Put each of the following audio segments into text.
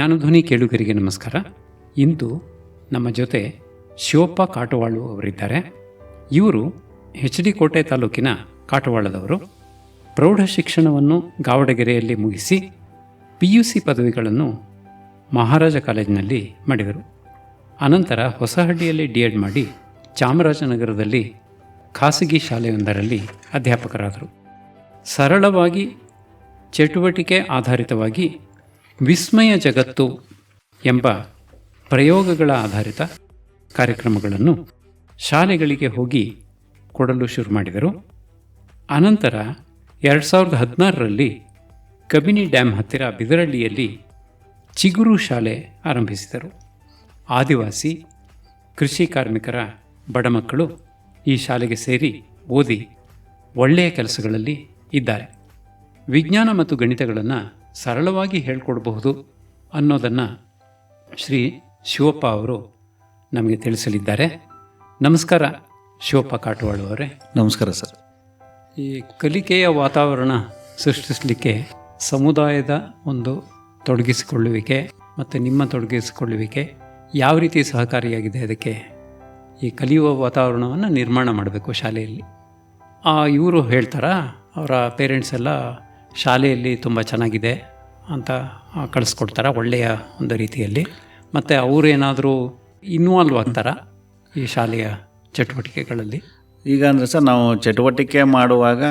ಜ್ಞಾನಧ್ವನಿ ಕೇಳುಗರಿಗೆ ನಮಸ್ಕಾರ. ಇಂದು ನಮ್ಮ ಜೊತೆ ಶಿವಪ್ಪ ಕಾಟವಾಳು ಅವರಿದ್ದಾರೆ. ಇವರು HD ಕೋಟೆ ತಾಲೂಕಿನ ಕಾಟವಾಳದವರು. ಪ್ರೌಢ ಶಿಕ್ಷಣವನ್ನು ಗಾವಡಗೆರೆಯಲ್ಲಿ ಮುಗಿಸಿ PUC ಪದವಿಗಳನ್ನು ಮಹಾರಾಜ ಕಾಲೇಜಿನಲ್ಲಿ ಮಾಡಿದರು. ಅನಂತರ ಹೊಸಹಳ್ಳಿಯಲ್ಲಿ D.Ed ಮಾಡಿ ಚಾಮರಾಜನಗರದಲ್ಲಿ ಖಾಸಗಿ ಶಾಲೆಯೊಂದರಲ್ಲಿ ಅಧ್ಯಾಪಕರಾದರು. ಸರಳವಾಗಿ ಚಟುವಟಿಕೆ ಆಧಾರಿತವಾಗಿ ವಿಸ್ಮಯ ಜಗತ್ತು ಎಂಬ ಪ್ರಯೋಗಗಳ ಆಧಾರಿತ ಕಾರ್ಯಕ್ರಮಗಳನ್ನು ಶಾಲೆಗಳಿಗೆ ಹೋಗಿ ಕೊಡಲು ಶುರು ಮಾಡಿದರು. ಅನಂತರ 2016ರಲ್ಲಿ ಕಬಿನಿ ಡ್ಯಾಮ್ ಹತ್ತಿರ ಬಿದರಳ್ಳಿಯಲ್ಲಿ ಚಿಗುರು ಶಾಲೆ ಆರಂಭಿಸಿದರು. ಆದಿವಾಸಿ ಕೃಷಿ ಕಾರ್ಮಿಕರ ಬಡ ಮಕ್ಕಳು ಈ ಶಾಲೆಗೆ ಸೇರಿ ಓದಿ ಒಳ್ಳೆಯ ಕೆಲಸಗಳಲ್ಲಿ ಇದ್ದಾರೆ. ವಿಜ್ಞಾನ ಮತ್ತು ಗಣಿತಗಳನ್ನು ಸರಳವಾಗಿ ಹೇಳ್ಕೊಡ್ಬಹುದು ಅನ್ನೋದನ್ನು ಶ್ರೀ ಶಿವಪ್ಪ ಅವರು ನಮಗೆ ತಿಳಿಸಲಿದ್ದಾರೆ. ನಮಸ್ಕಾರ ಶಿವಪ್ಪ ಕಾಟವಾಳು ಅವರೇ. ನಮಸ್ಕಾರ ಸರ್. ಈ ಕಲಿಕೆಯ ವಾತಾವರಣ ಸೃಷ್ಟಿಸಲಿಕ್ಕೆ ಸಮುದಾಯದ ಒಂದು ತೊಡಗಿಸಿಕೊಳ್ಳುವಿಕೆ ಮತ್ತು ನಿಮ್ಮ ತೊಡಗಿಸಿಕೊಳ್ಳುವಿಕೆ ಯಾವ ರೀತಿ ಸಹಕಾರಿಯಾಗಿದೆ? ಅದಕ್ಕೆ ಈ ಕಲಿಯುವ ವಾತಾವರಣವನ್ನು ನಿರ್ಮಾಣ ಮಾಡಬೇಕು ಶಾಲೆಯಲ್ಲಿ. ಇವರು ಹೇಳ್ತಾರಾ, ಅವರ ಪೇರೆಂಟ್ಸ್ ಎಲ್ಲ ಶಾಲೆಯಲ್ಲಿ ತುಂಬ ಚೆನ್ನಾಗಿದೆ ಅಂತ ಕಳಿಸ್ಕೊಡ್ತಾರೆ ಒಳ್ಳೆಯ ಒಂದು ರೀತಿಯಲ್ಲಿ, ಮತ್ತು ಅವರೇನಾದರೂ ಇನ್ವಾಲ್ವ್ ಆಗ್ತಾರಾ ಈ ಶಾಲೆಯ ಚಟುವಟಿಕೆಗಳಲ್ಲಿ? ಈಗ ಅಂದರೆ ಸರ್, ನಾವು ಚಟುವಟಿಕೆ ಮಾಡುವಾಗ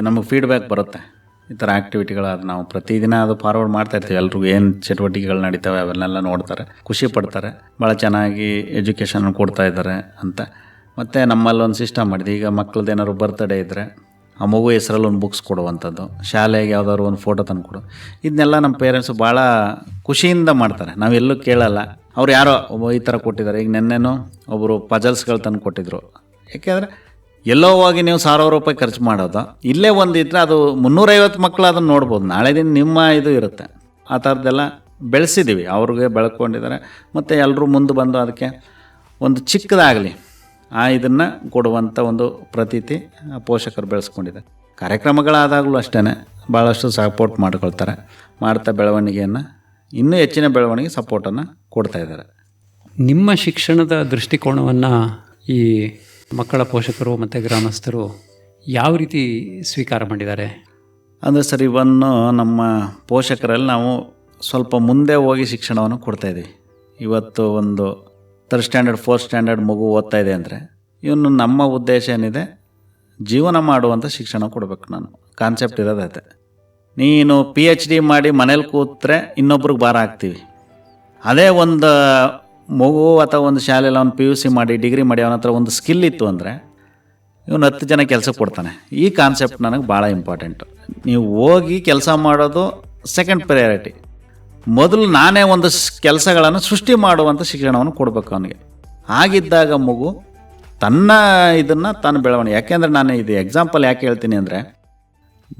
ನಮಗೆ ಫೀಡ್ಬ್ಯಾಕ್ ಬರುತ್ತೆ. ಈ ಥರ ಆ್ಯಕ್ಟಿವಿಟಿಗಳಾದ ನಾವು ಪ್ರತಿದಿನ ಅದು ಫಾರ್ವರ್ಡ್ ಮಾಡ್ತಾ ಇರ್ತೀವಿ. ಎಲ್ರಿಗೂ ಏನು ಚಟುವಟಿಕೆಗಳು ನಡೀತವೆ ಅವನ್ನೆಲ್ಲ ನೋಡ್ತಾರೆ, ಖುಷಿ ಪಡ್ತಾರೆ, ಭಾಳ ಚೆನ್ನಾಗಿ ಎಜುಕೇಷನ್ ಕೊಡ್ತಾ ಇದ್ದಾರೆ ಅಂತ. ಮತ್ತು ನಮ್ಮಲ್ಲಿ ಒಂದು ಸಿಸ್ಟಮ್ ಮಾಡಿದೆ. ಈಗ ಮಕ್ಕಳದ್ದು ಏನಾದ್ರು ಬರ್ತ್ಡೇ ಇದ್ದರೆ ಆ ಮಗು ಹೆಸರಲ್ಲಿ ಒಂದು ಬುಕ್ಸ್ ಕೊಡುವಂಥದ್ದು, ಶಾಲೆಗೆ ಯಾವ್ದಾದ್ರು ಒಂದು ಫೋಟೋ ತಂದು ಕೊಡು, ಇದನ್ನೆಲ್ಲ ನಮ್ಮ ಪೇರೆಂಟ್ಸು ಭಾಳ ಖುಷಿಯಿಂದ ಮಾಡ್ತಾರೆ. ನಾವೆಲ್ಲೂ ಕೇಳಲ್ಲ. ಅವ್ರು ಯಾರೋ ಈ ಥರ ಕೊಟ್ಟಿದ್ದಾರೆ. ಈಗ ನೆನ್ನೆನೂ ಒಬ್ಬರು ಪಜಲ್ಸ್ಗಳು ತಂದು ಕೊಟ್ಟಿದ್ರು. ಯಾಕೆಂದರೆ ಎಲ್ಲೋ ಹೋಗಿ ನೀವು 1000 ರೂಪಾಯಿ ಖರ್ಚು ಮಾಡೋದು, ಇಲ್ಲೇ ಒಂದು ಇದ್ದರೆ ಅದು 350 ಮಕ್ಕಳು ಅದನ್ನು ನೋಡ್ಬೋದು. ನಾಳೆ ದಿನ ನಿಮ್ಮ ಇದು ಇರುತ್ತೆ. ಆ ಥರದ್ದೆಲ್ಲ ಬೆಳೆಸಿದ್ದೀವಿ. ಅವ್ರಿಗೆ ಬೆಳ್ಕೊಂಡಿದ್ದಾರೆ. ಮತ್ತು ಎಲ್ಲರೂ ಮುಂದೆ ಬಂದು ಅದಕ್ಕೆ ಒಂದು ಚಿಕ್ಕದಾಗಲಿ ಇದನ್ನು ಕೊಡುವಂಥ ಒಂದು ಪ್ರತೀತಿ ಪೋಷಕರು ಬೆಳೆಸ್ಕೊಂಡಿದ್ದಾರೆ. ಕಾರ್ಯಕ್ರಮಗಳಾದಾಗಲೂ ಅಷ್ಟೇ ಭಾಳಷ್ಟು ಸಪೋರ್ಟ್ ಮಾಡ್ಕೊಳ್ತಾರೆ. ಮಾಡ್ತಾ ಬೆಳವಣಿಗೆಯನ್ನು ಇನ್ನೂ ಹೆಚ್ಚಿನ ಬೆಳವಣಿಗೆ ಸಪೋರ್ಟನ್ನು ಕೊಡ್ತಾಯಿದ್ದಾರೆ. ನಿಮ್ಮ ಶಿಕ್ಷಣದ ದೃಷ್ಟಿಕೋನವನ್ನು ಈ ಮಕ್ಕಳ ಪೋಷಕರು ಮತ್ತು ಗ್ರಾಮಸ್ಥರು ಯಾವ ರೀತಿ ಸ್ವೀಕಾರ ಮಾಡಿದ್ದಾರೆ? ಅಂದರೆ ಸರ್, ಇವನ್ನು ನಮ್ಮ ಪೋಷಕರಲ್ಲಿ ನಾವು ಸ್ವಲ್ಪ ಮುಂದೆ ಹೋಗಿ ಶಿಕ್ಷಣವನ್ನು ಕೊಡ್ತಾಯಿದ್ದೀವಿ. ಇವತ್ತು ಒಂದು 3rd ಸ್ಟ್ಯಾಂಡರ್ಡ್ 4th ಸ್ಟ್ಯಾಂಡರ್ಡ್ ಮಗು ಓದ್ತಾ ಇದೆ ಅಂದರೆ ಇವನು ನಮ್ಮ ಉದ್ದೇಶ ಏನಿದೆ, ಜೀವನ ಮಾಡುವಂಥ ಶಿಕ್ಷಣ ಕೊಡಬೇಕು. ನಾನು ಕಾನ್ಸೆಪ್ಟ್ ಇರೋದೈತೆ. ನೀನು PhD ಮಾಡಿ ಮನೇಲಿ ಕೂತ್ರೆ ಇನ್ನೊಬ್ರಿಗೆ ಭಾರ ಆಗ್ತೀವಿ. ಅದೇ ಒಂದು ಮಗು ಅಥವಾ ಒಂದು ಶಾಲೆಯಲ್ಲಿ ಅವ್ನು PUC ಮಾಡಿ ಡಿಗ್ರಿ ಮಾಡಿ ಅವನ ಹತ್ರ ಒಂದು ಸ್ಕಿಲ್ ಇತ್ತು ಅಂದರೆ ಇವನು 10 ಜನ ಕೆಲಸ ಕೊಡ್ತಾನೆ. ಈ ಕಾನ್ಸೆಪ್ಟ್ ನನಗೆ ಭಾಳ ಇಂಪಾರ್ಟೆಂಟು. ನೀವು ಹೋಗಿ ಕೆಲಸ ಮಾಡೋದು ಸೆಕೆಂಡ್ ಪ್ರಯಾರಿಟಿ. ಮೊದಲು ನಾನೇ ಒಂದು ಕೆಲಸಗಳನ್ನು ಸೃಷ್ಟಿ ಮಾಡುವಂಥ ಶಿಕ್ಷಣವನ್ನು ಕೊಡಬೇಕು ಅವನಿಗೆ. ಆಗಿದ್ದಾಗ ಮಗು ತನ್ನ ಇದನ್ನು ತಾನು ಬೆಳವಣಿಗೆ. ಯಾಕೆಂದರೆ ನಾನು ಇದು ಎಕ್ಸಾಂಪಲ್ ಯಾಕೆ ಹೇಳ್ತೀನಿ ಅಂದರೆ,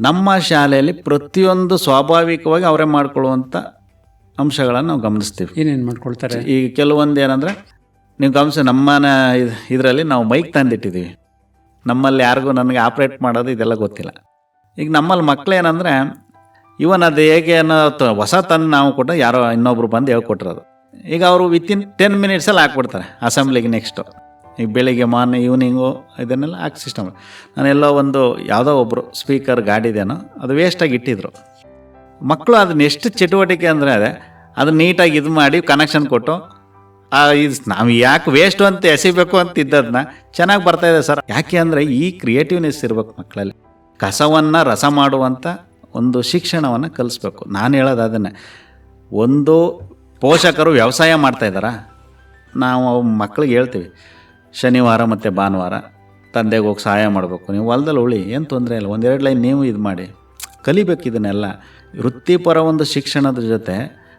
ನಮ್ಮ ಶಾಲೆಯಲ್ಲಿ ಪ್ರತಿಯೊಂದು ಸ್ವಾಭಾವಿಕವಾಗಿ ಅವರೇ ಮಾಡ್ಕೊಳ್ಳುವಂಥ ಅಂಶಗಳನ್ನು ನಾವು ಗಮನಿಸ್ತೀವಿ. ಏನೇನು ಮಾಡ್ಕೊಳ್ತಾರೆ? ಈಗ ಕೆಲವೊಂದು ಏನಂದರೆ, ನೀವು ಗಮನಿಸಿ, ನಮ್ಮನ ಇದರಲ್ಲಿ ನಾವು ಮೈಕ್ ತಂದಿಟ್ಟಿದ್ದೀವಿ. ನಮ್ಮಲ್ಲಿ ಯಾರಿಗೂ ನನಗೆ ಆಪ್ರೇಟ್ ಮಾಡೋದು ಇದೆಲ್ಲ ಗೊತ್ತಿಲ್ಲ. ಈಗ ನಮ್ಮಲ್ಲಿ ಮಕ್ಕಳು ಏನಂದರೆ, ಇವನ್ ಅದು ಹೇಗೆ ಅನ್ನೋ ಹೊಸ ತಂದು ನಾವು ಕೊಟ್ಟು ಯಾರೋ ಇನ್ನೊಬ್ರು ಬಂದು ಹೇಳ್ಕೊಟ್ಟಿರೋದು. ಈಗ ಅವರು ವಿತಿನ್ 10 ಮಿನಿಟ್ಸಲ್ಲಿ ಹಾಕ್ಬಿಡ್ತಾರೆ ಅಸೆಂಬ್ಲಿಗೆ. ನೆಕ್ಸ್ಟು ಈಗ ಬೆಳಿಗ್ಗೆ ಮಾರ್ನಿಂಗ್ ಈವ್ನಿಂಗು ಇದನ್ನೆಲ್ಲ ಹಾಕಿ ಸಿಸ್ಟಮ್. ನಾನೆಲ್ಲೋ ಒಂದು ಯಾವುದೋ ಒಬ್ಬರು ಸ್ಪೀಕರ್ ಗಾಡಿದೇನೋ ಅದು ವೇಸ್ಟಾಗಿ ಇಟ್ಟಿದ್ರು. ಮಕ್ಕಳು ಅದನ್ನ ಎಷ್ಟು ಚಟುವಟಿಕೆ ಅಂದರೆ ಅದು ನೀಟಾಗಿ ಇದು ಮಾಡಿ ಕನೆಕ್ಷನ್ ಕೊಟ್ಟು ಇದು ನಾವು ಯಾಕೆ ವೇಸ್ಟು ಅಂತ ಎಸಿಬೇಕು ಅಂತ ಇದ್ದದನ್ನ ಚೆನ್ನಾಗಿ ಬರ್ತಾಯಿದೆ ಸರ್. ಯಾಕೆ ಅಂದರೆ ಈ ಕ್ರಿಯೇಟಿವ್ನೆಸ್ ಇರಬೇಕು ಮಕ್ಕಳಲ್ಲಿ. ಕಸವನ್ನು ರಸ ಮಾಡುವಂಥ ಒಂದು ಶಿಕ್ಷಣವನ್ನು ಕಲಿಸ್ಬೇಕು. ನಾನು ಹೇಳೋದು ಅದನ್ನೇ. ಒಂದು ಪೋಷಕರು ವ್ಯವಸಾಯ ಮಾಡ್ತಾಯಿದ್ದಾರಾ, ನಾವು ಮಕ್ಕಳಿಗೆ ಹೇಳ್ತೀವಿ ಶನಿವಾರ ಮತ್ತು ಭಾನುವಾರ ತಂದೆಗೆ ಹೋಗಿ ಸಹಾಯ ಮಾಡಬೇಕು, ನೀವು ಹೊಲದಲ್ಲಿ ಉಳಿ, ಏನು ತೊಂದರೆ ಇಲ್ಲ, 1-2 ಲೈನ್ ನೀವು ಇದು ಮಾಡಿ ಕಲಿಬೇಕು. ಇದನ್ನೆಲ್ಲ ವೃತ್ತಿಪರ ಒಂದು ಶಿಕ್ಷಣದ ಜೊತೆ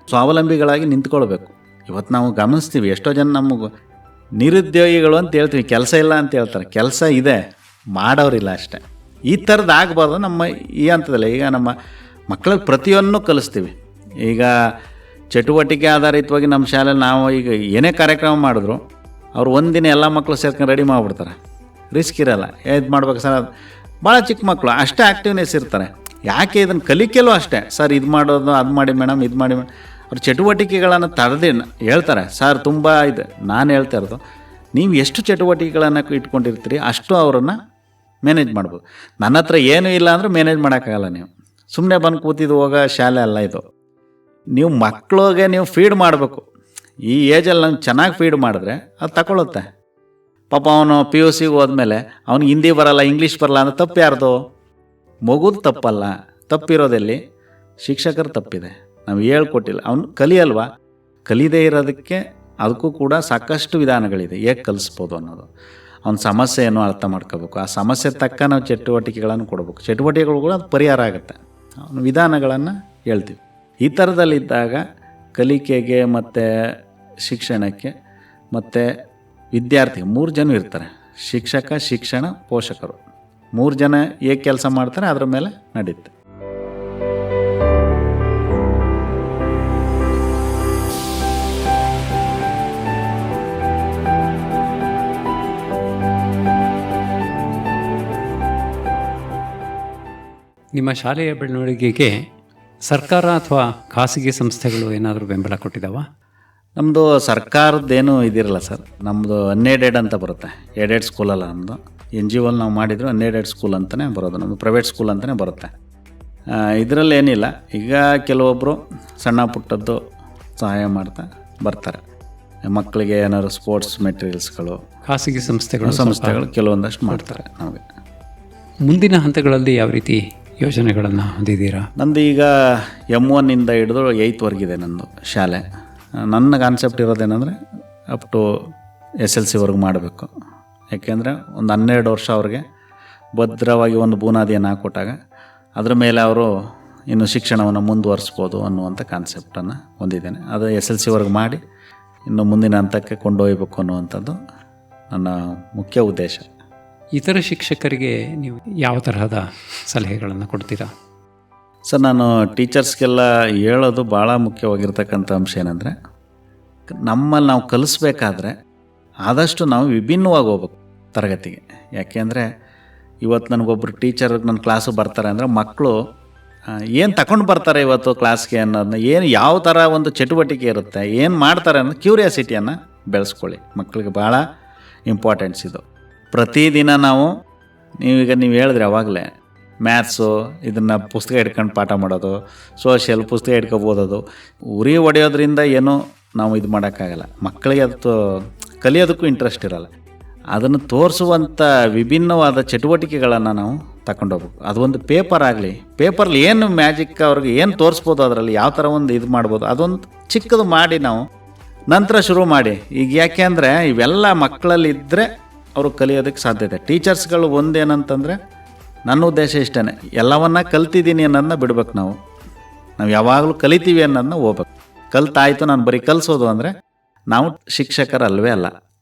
ಸ್ವಾವಲಂಬಿಗಳಾಗಿ ನಿಂತ್ಕೊಳ್ಬೇಕು. ಇವತ್ತು ನಾವು ಗಮನಿಸ್ತೀವಿ, ಎಷ್ಟೋ ಜನ ನಮಗೆ ನಿರುದ್ಯೋಗಿಗಳು ಅಂತ ಹೇಳ್ತೀವಿ, ಕೆಲಸ ಇಲ್ಲ ಅಂತ ಹೇಳ್ತಾರೆ. ಕೆಲಸ ಇದೆ, ಮಾಡೋರಿಲ್ಲ ಅಷ್ಟೇ. ಈ ಥರದ್ದು ಆಗಬಾರ್ದು ನಮ್ಮ ಈ ಹಂತದಲ್ಲಿ. ಈಗ ನಮ್ಮ ಮಕ್ಕಳಿಗೆ ಪ್ರತಿಯೊಂದನ್ನು ಕಲಿಸ್ತೀವಿ. ಈಗ ಚಟುವಟಿಕೆ ಆಧಾರಿತವಾಗಿ ನಮ್ಮ ಶಾಲೆಯಲ್ಲಿ ನಾವು ಈಗ ಏನೇ ಕಾರ್ಯಕ್ರಮ ಮಾಡಿದ್ರು ಅವ್ರು ಒಂದಿನ ಎಲ್ಲ ಮಕ್ಕಳು ಸೇರ್ಕೊಂಡು ರೆಡಿ ಮಾಡಿಬಿಡ್ತಾರೆ. ರಿಸ್ಕ್ ಇರೋಲ್ಲ. ಇದು ಮಾಡ್ಬೇಕು ಸರ್, ಅದು ಭಾಳ ಚಿಕ್ಕ ಮಕ್ಕಳು ಅಷ್ಟೇ ಆ್ಯಕ್ಟಿವ್ನೆಸ್ ಇರ್ತಾರೆ. ಯಾಕೆ ಇದನ್ನು ಕಲಿಕೆಯಲ್ಲೂ ಅಷ್ಟೇ ಸರ್, ಇದು ಮಾಡೋದು ಅದು ಮಾಡಿ ಮೇಡಮ್, ಇದು ಮಾಡಿ ಮೇಡಮ್ ಅವ್ರ ಚಟುವಟಿಕೆಗಳನ್ನು ತಡೆದು ಹೇಳ್ತಾರೆ. ಸರ್ ತುಂಬ ಇದೆ, ನಾನು ಹೇಳ್ತಾ ಇರೋದು ನೀವು ಎಷ್ಟು ಚಟುವಟಿಕೆಗಳನ್ನು ಇಟ್ಕೊಂಡಿರ್ತೀರಿ ಅಷ್ಟು ಅವರನ್ನು ಮ್ಯಾನೇಜ್ ಮಾಡ್ಬೋದು. ನನ್ನ ಹತ್ರ ಏನೂ ಇಲ್ಲ ಅಂದರೆ ಮ್ಯಾನೇಜ್ ಮಾಡೋಕ್ಕಾಗಲ್ಲ. ನೀವು ಸುಮ್ಮನೆ ಬಂದು ಕೂತಿದ್ದು ಹೋಗೋ ಶಾಲೆ ಅಲ್ಲ ಇದು. ನೀವು ಮಕ್ಕಳಿಗೆ ನೀವು ಫೀಡ್ ಮಾಡಬೇಕು. ಈ ಏಜಲ್ಲಿ ನಾವು ಚೆನ್ನಾಗಿ ಫೀಡ್ ಮಾಡಿದ್ರೆ ಅದು ತಗೊಳುತ್ತೆ. ಪಾಪ ಅವನು PUC ಹೋದ್ಮೇಲೆ ಅವ್ನಿಗೆ ಹಿಂದಿ ಬರಲ್ಲ, ಇಂಗ್ಲೀಷ್ ಬರಲ್ಲ ಅಂದರೆ ತಪ್ಪು ಯಾರ್ದು? ಮಗುದು ತಪ್ಪಲ್ಲ. ತಪ್ಪಿರೋದಲ್ಲಿ ಶಿಕ್ಷಕರು ತಪ್ಪಿದೆ. ನಾವು ಹೇಳ್ಕೊಟ್ಟಿಲ್ಲ, ಅವನು ಕಲಿಯಲ್ವಾ? ಕಲಿದೇ ಇರೋದಕ್ಕೆ ಅದಕ್ಕೂ ಕೂಡ ಸಾಕಷ್ಟು ವಿಧಾನಗಳಿದೆ ಹೇಗೆ ಕಲಿಸ್ಬೋದು ಅನ್ನೋದು. ಅವ್ನ ಸಮಸ್ಯೆಯನ್ನು ಅರ್ಥ ಮಾಡ್ಕೋಬೇಕು. ಆ ಸಮಸ್ಯೆ ತಕ್ಕ ನಾವು ಚಟುವಟಿಕೆಗಳನ್ನು ಕೊಡಬೇಕು. ಚಟುವಟಿಕೆಗಳು ಕೂಡ ಅದು ಪರಿಹಾರ ಆಗುತ್ತೆ. ಅವನ ವಿಧಾನಗಳನ್ನು ಹೇಳ್ತೀವಿ. ಈ ಥರದಲ್ಲಿದ್ದಾಗ ಕಲಿಕೆಗೆ ಮತ್ತು ಶಿಕ್ಷಣಕ್ಕೆ ಮತ್ತು ವಿದ್ಯಾರ್ಥಿ 3 ಜನ ಇರ್ತಾರೆ. ಶಿಕ್ಷಕ, ಶಿಕ್ಷಣ, ಪೋಷಕರು 3 ಜನ ಹೇಗೆ ಕೆಲಸ ಮಾಡ್ತಾರೆ ಅದ್ರ ಮೇಲೆ ನಡೀತೆ. ನಿಮ್ಮ ಶಾಲೆಯ ಬೆಳವಣಿಗೆಗೆ ಸರ್ಕಾರ ಅಥವಾ ಖಾಸಗಿ ಸಂಸ್ಥೆಗಳು ಏನಾದರೂ ಬೆಂಬಲ ಕೊಟ್ಟಿದ್ದಾವ? ನಮ್ಮದು ಸರ್ಕಾರದ್ದೇನೂ ಇದಿರಲ್ಲ ಸರ್. ನಮ್ಮದು ಅನ್ಏಡೆಡ್ ಅಂತ ಬರುತ್ತೆ. ಏಡೆಡ್ ಸ್ಕೂಲಲ್ಲ ನಮ್ಮದು. NGO ನಾವು ಮಾಡಿದ್ರು ಅನ್ಏಡೆಡ್ ಸ್ಕೂಲ್ ಅಂತಲೇ ಬರೋದು. ನಮ್ಮದು ಪ್ರೈವೇಟ್ ಸ್ಕೂಲ್ ಅಂತಲೇ ಬರುತ್ತೆ. ಇದರಲ್ಲಿ ಏನಿಲ್ಲ. ಈಗ ಕೆಲವೊಬ್ಬರು ಸಣ್ಣ ಪುಟ್ಟದ್ದು ಸಹಾಯ ಮಾಡ್ತಾ ಬರ್ತಾರೆ. ಮಕ್ಕಳಿಗೆ ಏನಾದ್ರು ಸ್ಪೋರ್ಟ್ಸ್ ಮೆಟೀರಿಯಲ್ಸ್ಗಳು ಖಾಸಗಿ ಸಂಸ್ಥೆಗಳು ಕೆಲವೊಂದಷ್ಟು ಮಾಡ್ತಾರೆ. ನಮಗೆ ಮುಂದಿನ ಹಂತಗಳಲ್ಲಿ ಯಾವ ರೀತಿ ಯೋಜನೆಗಳನ್ನು ಹೊಂದಿದ್ದೀರಾ? ನಂದು ಈಗ M1 ಇಂದ ಹಿಡಿದು 8th ವರೆಗಿದೆ ನಂದು ಶಾಲೆ. ನನ್ನ ಕಾನ್ಸೆಪ್ಟ್ ಇರೋದೇನೆಂದರೆ ಅಪ್ ಟು SLC ವರೆಗೂ ಮಾಡಬೇಕು. ಯಾಕೆಂದರೆ ಒಂದು 12 ವರ್ಷ ಅವ್ರಿಗೆ ಭದ್ರವಾಗಿ ಒಂದು ಬುನಾದಿಯನ್ನು ಹಾಕೊಟ್ಟಾಗ ಅದ್ರ ಮೇಲೆ ಅವರು ಇನ್ನು ಶಿಕ್ಷಣವನ್ನು ಮುಂದುವರಿಸ್ಬೋದು ಅನ್ನುವಂಥ ಕಾನ್ಸೆಪ್ಟನ್ನು ಹೊಂದಿದ್ದೇನೆ. ಅದು SLC ವರೆಗೂ ಮಾಡಿ ಇನ್ನು ಮುಂದಿನ ಹಂತಕ್ಕೆ ಕೊಂಡೊಯ್ಯಬೇಕು ಅನ್ನುವಂಥದ್ದು ನನ್ನ ಮುಖ್ಯ ಉದ್ದೇಶ. ಇತರ ಶಿಕ್ಷಕರಿಗೆ ನೀವು ಯಾವ ತರಹದ ಸಲಹೆಗಳನ್ನು ಕೊಡ್ತೀರಾ? ಸರ್, ನಾನು ಟೀಚರ್ಸ್ಗೆಲ್ಲ ಹೇಳೋದು ಭಾಳ ಮುಖ್ಯವಾಗಿರ್ತಕ್ಕಂಥ ಅಂಶ ಏನಂದರೆ, ನಮ್ಮಲ್ಲಿ ನಾವು ಕಲಿಸ್ಬೇಕಾದ್ರೆ ಆದಷ್ಟು ನಾವು ವಿಭಿನ್ನವಾಗಿ ಹೋಗ್ಬೇಕು ತರಗತಿಗೆ. ಯಾಕೆಂದರೆ ಇವತ್ತು ನನಗೊಬ್ಬರು ಟೀಚರ್ ನನ್ನ ಕ್ಲಾಸಿಗೆ ಬರ್ತಾರೆ ಅಂದರೆ ಮಕ್ಕಳು ಏನು ತಗೊಂಡು ಬರ್ತಾರೆ ಇವತ್ತು ಕ್ಲಾಸ್ಗೆ ಅನ್ನೋದನ್ನ, ಏನು ಯಾವ ಥರ ಒಂದು ಚಟುವಟಿಕೆ ಇರುತ್ತೆ, ಏನು ಮಾಡ್ತಾರೆ ಅನ್ನೋ ಕ್ಯೂರಿಯಾಸಿಟಿಯನ್ನು ಬೆಳೆಸ್ಕೊಳ್ಳಿ. ಮಕ್ಕಳಿಗೆ ಭಾಳ ಇಂಪಾರ್ಟೆನ್ಸ್ ಇದು. ಪ್ರತಿದಿನ ನಾವು ನೀವು ಹೇಳಿದ್ರೆ ಅವಾಗಲೇ ಮ್ಯಾಥ್ಸು ಇದನ್ನು ಪುಸ್ತಕ ಹಿಡ್ಕೊಂಡು ಪಾಠ ಮಾಡೋದು, ಸೋಷಿಯಲ್ ಪುಸ್ತಕ ಹಿಡ್ಕೊಂಡು ಓದೋದು, ಉರಿ ಹೊಡೆಯೋದ್ರಿಂದ ಏನೂ ನಾವು ಇದು ಮಾಡೋಕ್ಕಾಗಲ್ಲ. ಮಕ್ಕಳಿಗೆ ಅದು ಕಲಿಯೋದಕ್ಕೂ ಇಂಟ್ರೆಸ್ಟ್ ಇರಲ್ಲ. ಅದನ್ನು ತೋರಿಸುವಂಥ ವಿಭಿನ್ನವಾದ ಚಟುವಟಿಕೆಗಳನ್ನು ನಾವು ತಗೊಂಡೋಗ್ಬೇಕು. ಅದು ಒಂದು ಪೇಪರ್ ಆಗಲಿ, ಪೇಪರ್ಲಿ ಏನು ಮ್ಯಾಜಿಕ್ ಅವ್ರಿಗೆ ಏನು ತೋರಿಸ್ಬೋದು, ಅದರಲ್ಲಿ ಯಾವ ಥರ ಒಂದು ಇದು ಮಾಡ್ಬೋದು, ಅದೊಂದು ಚಿಕ್ಕದು ಮಾಡಿ ನಾವು ನಂತರ ಶುರು ಮಾಡಿ. ಈಗ ಯಾಕೆ ಅಂದರೆ ಇವೆಲ್ಲ ಮಕ್ಕಳಲ್ಲಿ ಇದ್ದರೆ ಅವರು ಕಲಿಯೋದಕ್ಕೆ ಸಾಧ್ಯತೆ. ಟೀಚರ್ಸ್ಗಳು ಒಂದೇನಂತಂದರೆ ನನ್ನ ಉದ್ದೇಶ ಇಷ್ಟೇ, ಎಲ್ಲವನ್ನ ಕಲ್ತಿದ್ದೀನಿ ಅನ್ನೋದನ್ನ ಬಿಡ್ಬೇಕು. ನಾವು ಯಾವಾಗಲೂ ಕಲಿತೀವಿ ಅನ್ನೋದನ್ನ ಹೋಗ್ಬೇಕು. ಕಲ್ತಾಯಿತು ನಾನು ಬರೀ ಕಲಿಸೋದು ಅಂದರೆ ನಾವು ಶಿಕ್ಷಕರಲ್ವೇ ಅಲ್ಲ.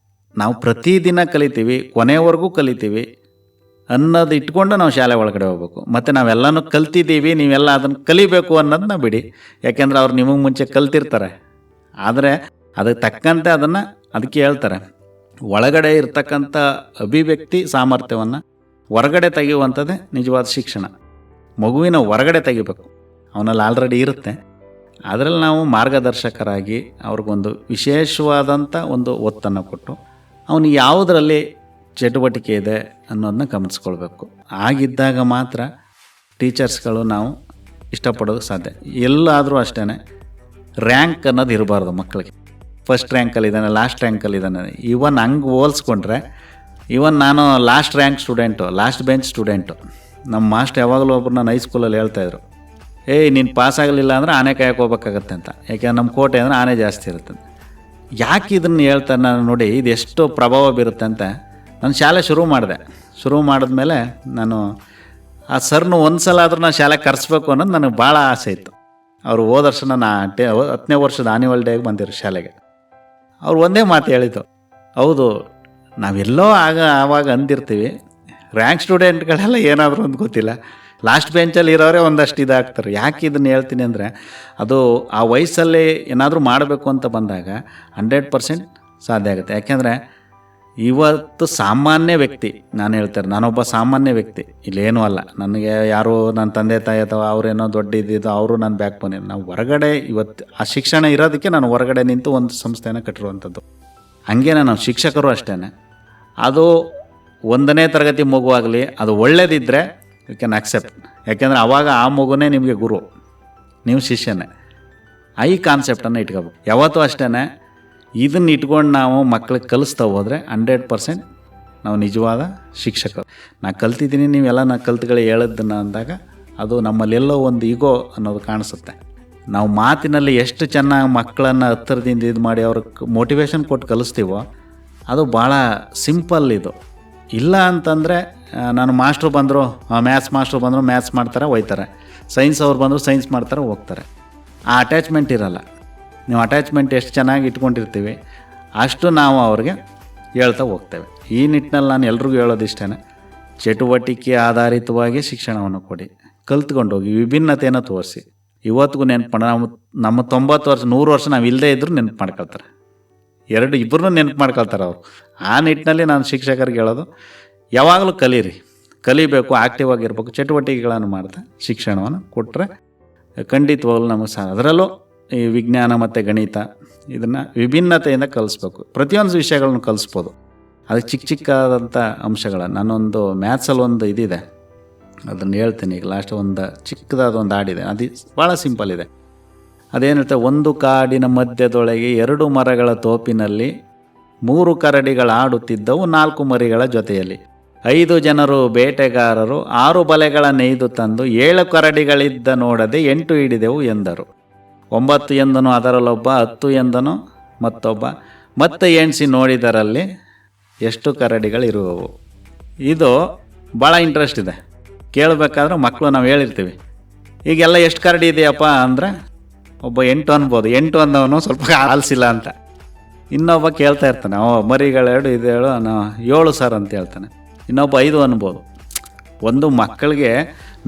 ನಾವು ಪ್ರತಿದಿನ ಕಲಿತೀವಿ, ಕೊನೆವರೆಗೂ ಕಲಿತೀವಿ ಅನ್ನೋದು ಇಟ್ಕೊಂಡು ನಾವು ಶಾಲೆ ಒಳಗಡೆ ಹೋಗ್ಬೇಕು. ಮತ್ತು ನಾವೆಲ್ಲನೂ ಕಲ್ತಿದ್ದೀವಿ, ನೀವೆಲ್ಲ ಅದನ್ನು ಕಲಿಬೇಕು ಅನ್ನೋದನ್ನ ಬಿಡಿ. ಯಾಕೆಂದರೆ ಅವ್ರು ನಿಮಗೆ ಮುಂಚೆ ಕಲ್ತಿರ್ತಾರೆ. ಆದರೆ ಅದಕ್ಕೆ ತಕ್ಕಂತೆ ಅದಕ್ಕೆ ಹೇಳ್ತಾರೆ, ಒಳಗಡೆ ಇರ್ತಕ್ಕಂಥ ಅಭಿವ್ಯಕ್ತಿ ಸಾಮರ್ಥ್ಯವನ್ನು ಹೊರಗಡೆ ತೆಗೆಯುವಂಥದ್ದೇ ನಿಜವಾದ ಶಿಕ್ಷಣ. ಮಗುವಿನ ಹೊರಗಡೆ ತೆಗಿಬೇಕು, ಅವನಲ್ಲಿ ಆಲ್ರೆಡಿ ಇರುತ್ತೆ. ಅದರಲ್ಲಿ ನಾವು ಮಾರ್ಗದರ್ಶಕರಾಗಿ ಅವ್ರಿಗೊಂದು ವಿಶೇಷವಾದಂಥ ಒಂದು ಒತ್ತನ್ನು ಕೊಟ್ಟು ಅವನಿಗೆ ಯಾವುದರಲ್ಲಿ ಚಟುವಟಿಕೆ ಇದೆ ಅನ್ನೋದನ್ನ ಗಮನಿಸ್ಕೊಳ್ಬೇಕು. ಆಗಿದ್ದಾಗ ಮಾತ್ರ ಟೀಚರ್ಸ್ಗಳು ನಾವು ಇಷ್ಟಪಡೋದಕ್ಕೆ ಸಾಧ್ಯ. ಎಲ್ಲಾದರೂ ಅಷ್ಟೇ ರ್ಯಾಂಕ್ ಅನ್ನೋದು ಇರಬಾರ್ದು ಮಕ್ಕಳಿಗೆ. First ರ್ಯಾಂಕಲ್ಲಿದ್ದಾನೆ, last ರ್ಯಾಂಕಲ್ಲಿದ್ದಾನೆ. ಇವನ್ ಹಂಗೆ ಹೋಲಿಸ್ಕೊಂಡ್ರೆ ನಾನು last rank student, last bench student. ನಮ್ಮ ಮಾಸ್ಟರ್ ಯಾವಾಗಲೂ ಒಬ್ಬರು ನಾನು ಹೈಸ್ಕೂಲಲ್ಲಿ ಹೇಳ್ತಾಯಿದ್ರು, ನೀನು ಪಾಸ್ ಆಗಲಿಲ್ಲ ಅಂದರೆ ಆನೆ ಕಾಯಕ್ಕೆ ಹೋಗ್ಬೇಕಾಗತ್ತೆ ಅಂತ. ಯಾಕೆಂದ್ರೆ ನಮ್ಮ ಕೋಟೆ ಅಂದರೆ ಆನೆ ಜಾಸ್ತಿ ಇರುತ್ತೆ. ಯಾಕೆ ಇದನ್ನು ಹೇಳ್ತಾರೆ ನಾನು ನೋಡಿ, ಇದು ಎಷ್ಟು ಪ್ರಭಾವ ಬೀರುತ್ತೆ ಅಂತ ನಾನು ಶಾಲೆ ಶುರು ಮಾಡಿದ್ಮೇಲೆ ನಾನು ಆ ಸರ್ನು ಒಂದು ಸಲ ಆದರೂ ನಾನು ಶಾಲೆಗೆ ಕರೆಸ್ಬೇಕು ಅನ್ನೋದು ನನಗೆ ಭಾಳ ಆಸೆ ಇತ್ತು. ಅವರು ಹೋದ ವರ್ಷ ನಾನು 10ನೇ ವರ್ಷದ ಆನ್ಯುವಲ್ ಡೇಗೆ ಬಂದಿರು ಶಾಲೆಗೆ. ಅವ್ರು ಒಂದೇ ಮಾತು ಹೇಳಿದ್ದು, ಹೌದು ನಾವೆಲ್ಲೋ ಆವಾಗ ಅಂದಿರ್ತೀವಿ, ರ್ಯಾಂಕ್ ಸ್ಟೂಡೆಂಟ್ಗಳೆಲ್ಲ ಏನಾದರೂ ಅಂತ ಗೊತ್ತಿಲ್ಲ, ಲಾಸ್ಟ್ ಬೆಂಚಲ್ಲಿ ಇರೋರೇ ಒಂದಷ್ಟು ಇದಾಗ್ತಾರೆ. ಯಾಕೆ ಇದನ್ನು ಹೇಳ್ತೀನಿ ಅಂದರೆ, ಅದು ಆ ವಯಸ್ಸಲ್ಲಿ ಏನಾದರೂ ಮಾಡಬೇಕು ಅಂತ ಬಂದಾಗ 100% ಸಾಧ್ಯ ಆಗುತ್ತೆ. ಯಾಕೆಂದರೆ ಇವತ್ತು ಸಾಮಾನ್ಯ ವ್ಯಕ್ತಿ, ನಾನು ಹೇಳ್ತಾರೆ ನಾನೊಬ್ಬ ಸಾಮಾನ್ಯ ವ್ಯಕ್ತಿ, ಇಲ್ಲೇನೂ ಅಲ್ಲ, ನನಗೆ ಯಾರೋ ನನ್ನ ತಂದೆ ತಾಯಿ ಅಥವಾ ಅವರೇನೋ ದೊಡ್ಡ ಇದ್ದಿದ್ದು ಅವರು ನನ್ನ ಬ್ಯಾಕ್ ಬೋನ್. ನಾವು ಹೊರಗಡೆ ಇವತ್ತು ಆ ಶಿಕ್ಷಣ ಇರೋದಕ್ಕೆ ನಾನು ಹೊರಗಡೆ ನಿಂತು ಒಂದು ಸಂಸ್ಥೆನ ಕಟ್ಟಿರುವಂಥದ್ದು. ಹಂಗೇನೆ ನಾವು ಶಿಕ್ಷಕರು ಅಷ್ಟೇ. ಅದು 1ನೇ ತರಗತಿ ಮಗುವಾಗಲಿ ಅದು ಒಳ್ಳೇದಿದ್ದರೆ ಯು ಕ್ಯಾನ್ ಅಕ್ಸೆಪ್ಟ್. ಯಾಕೆಂದರೆ ಆವಾಗ ಆ ಮಗುನೇ ನಿಮಗೆ ಗುರು, ನೀವು ಶಿಷ್ಯನೇ. ಈ ಕಾನ್ಸೆಪ್ಟನ್ನು ಇಟ್ಕೋಬೇಕು ಯಾವತ್ತೂ ಅಷ್ಟೇ. ಇದನ್ನು ಇಟ್ಕೊಂಡು ನಾವು ಮಕ್ಳಿಗೆ ಕಲಿಸ್ತಾ ಹೋದರೆ 100% ನಾವು ನಿಜವಾದ ಶಿಕ್ಷಕರು. ನಾನು ಕಲ್ತಿದ್ದೀನಿ, ನೀವೆಲ್ಲ ನಾನು ಕಲ್ತುಗಳು ಹೇಳೋದನ್ನು ಅಂದಾಗ ಅದು ನಮ್ಮಲ್ಲೆಲ್ಲೋ ಒಂದು ಈಗೋ ಅನ್ನೋದು ಕಾಣಿಸುತ್ತೆ. ನಾವು ಮಾತಿನಲ್ಲಿ ಎಷ್ಟು ಚೆನ್ನಾಗಿ ಮಕ್ಕಳನ್ನು ಹತ್ತಿರದಿಂದ ಇದು ಮಾಡಿ ಅವ್ರಿಗೆ ಮೋಟಿವೇಶನ್ ಕೊಟ್ಟು ಕಲಿಸ್ತೀವೋ ಅದು ಭಾಳ ಸಿಂಪಲ್. ಇದು ಇಲ್ಲ ಅಂತಂದರೆ ನಾನು ಮಾಸ್ಟ್ರು ಬಂದರು, ಮ್ಯಾಥ್ಸ್ ಮಾಸ್ಟ್ರು ಬಂದರು ಮ್ಯಾಥ್ಸ್ ಮಾಡ್ತಾರೆ ಹೋಯ್ತಾರೆ, ಸೈನ್ಸ್ ಅವ್ರು ಬಂದರು ಸೈನ್ಸ್ ಮಾಡ್ತಾರೆ ಹೋಗ್ತಾರೆ. ಆ ಅಟ್ಯಾಚ್ಮೆಂಟ್ ಇರಲ್ಲ. ನೀವು ಅಟ್ಯಾಚ್ಮೆಂಟ್ ಎಷ್ಟು ಚೆನ್ನಾಗಿ ಇಟ್ಕೊಂಡಿರ್ತೀವಿ ಅಷ್ಟು ನಾವು ಅವ್ರಿಗೆ ಹೇಳ್ತಾ ಹೋಗ್ತೇವೆ. ಈ ನಿಟ್ಟಿನಲ್ಲಿ ನಾನು ಎಲ್ರಿಗೂ ಹೇಳೋದು ಇಷ್ಟೇ, ಚಟುವಟಿಕೆ ಆಧಾರಿತವಾಗಿ ಶಿಕ್ಷಣವನ್ನು ಕೊಡಿ, ಕಲ್ತ್ಕೊಂಡು ಹೋಗಿ, ವಿಭಿನ್ನತೆಯನ್ನು ತೋರಿಸಿ. ಇವತ್ತಿಗೂ ನೆನಪು ನಮ್ಮ 90 ವರ್ಷ 100 ವರ್ಷ ನಾವು ಇಲ್ಲದೇ ಇದ್ದರೂ ನೆನಪು ಮಾಡ್ಕೊಳ್ತಾರೆ, ಇಬ್ಬರೂ ನೆನಪು ಮಾಡ್ಕೊಳ್ತಾರೆ ಅವರು. ಆ ನಿಟ್ಟಿನಲ್ಲಿ ನಾನು ಶಿಕ್ಷಕರಿಗೆ ಹೇಳೋದು, ಯಾವಾಗಲೂ ಕಲಿಬೇಕು, ಆ್ಯಕ್ಟಿವ್ ಆಗಿರ್ಬೇಕು, ಚಟುವಟಿಕೆಗಳನ್ನು ಮಾಡ್ತಾ ಶಿಕ್ಷಣವನ್ನು ಕೊಟ್ಟರೆ ಖಂಡಿತವಾಗಲೂ ನಮಗೆ ಅದರಲ್ಲೂ ಈ ವಿಜ್ಞಾನ ಮತ್ತು ಗಣಿತ ಇದನ್ನು ವಿಭಿನ್ನತೆಯಿಂದ ಕಲಿಸ್ಬೇಕು. ಪ್ರತಿಯೊಂದು ವಿಷಯಗಳನ್ನು ಕಲಿಸ್ಬೋದು. ಅದಕ್ಕೆ ಚಿಕ್ಕದಾದಂಥ ಅಂಶಗಳನ್ನು ನಾನೊಂದು ಮ್ಯಾಥ್ಸಲ್ಲಿ ಒಂದು ಇದಿದೆ, ಅದನ್ನು ಹೇಳ್ತೀನಿ ಈಗ. ಲಾಸ್ಟ್ ಒಂದು ಚಿಕ್ಕದಾದ ಒಂದು ಹಾಡಿದೆ, ಅದು ಭಾಳ ಸಿಂಪಲ್ ಇದೆ. ಅದೇನು ಹೇಳ್ತಾರೆ, 1 ಕಾಡಿನ ಮಧ್ಯದೊಳಗೆ 2 ಮರಗಳ ತೋಪಿನಲ್ಲಿ 3 ಕರಡಿಗಳ ಆಡುತ್ತಿದ್ದವು 4 ಮರಿಗಳ ಜೊತೆಯಲ್ಲಿ. 5 ಜನರು ಬೇಟೆಗಾರರು 6 ಬಲೆಗಳ ನೇಯ್ದು ತಂದು 7 ಕರಡಿಗಳಿದ್ದ ನೋಡದೆ 8 ಹಿಡಿದೆವು ಎಂದರು. 9 ಎಂದನು ಅದರಲ್ಲೊಬ್ಬ, 10 ಎಂದನು ಮತ್ತೊಬ್ಬ, ಮತ್ತೆ ಎಣಿಸಿ ನೋಡಿದರಲ್ಲಿ ಎಷ್ಟು ಕರಡಿಗಳಿರುವವು. ಇದು ಭಾಳ ಇಂಟ್ರೆಸ್ಟ್ ಇದೆ. ಕೇಳಬೇಕಾದ್ರೆ ಮಕ್ಕಳು ನಾವು ಹೇಳಿರ್ತೀವಿ, ಈಗೆಲ್ಲ ಎಷ್ಟು ಕರಡಿ ಇದೆಯಪ್ಪ ಅಂದರೆ ಒಬ್ಬ 8 ಅನ್ಬೋದು. 8 ಅಂದವನು ಸ್ವಲ್ಪ ಆಲಿಸಿಲ್ಲ ಅಂತ. ಇನ್ನೊಬ್ಬ ಕೇಳ್ತಾ ಇರ್ತಾನೆ, ಮರಿಗಳೆರಡು ಇದು ಹೇಳು, 7 ಸರ್ ಅಂತ ಹೇಳ್ತಾನೆ. ಇನ್ನೊಬ್ಬ 5 ಅನ್ಬೋದು. ಒಂದು ಮಕ್ಕಳಿಗೆ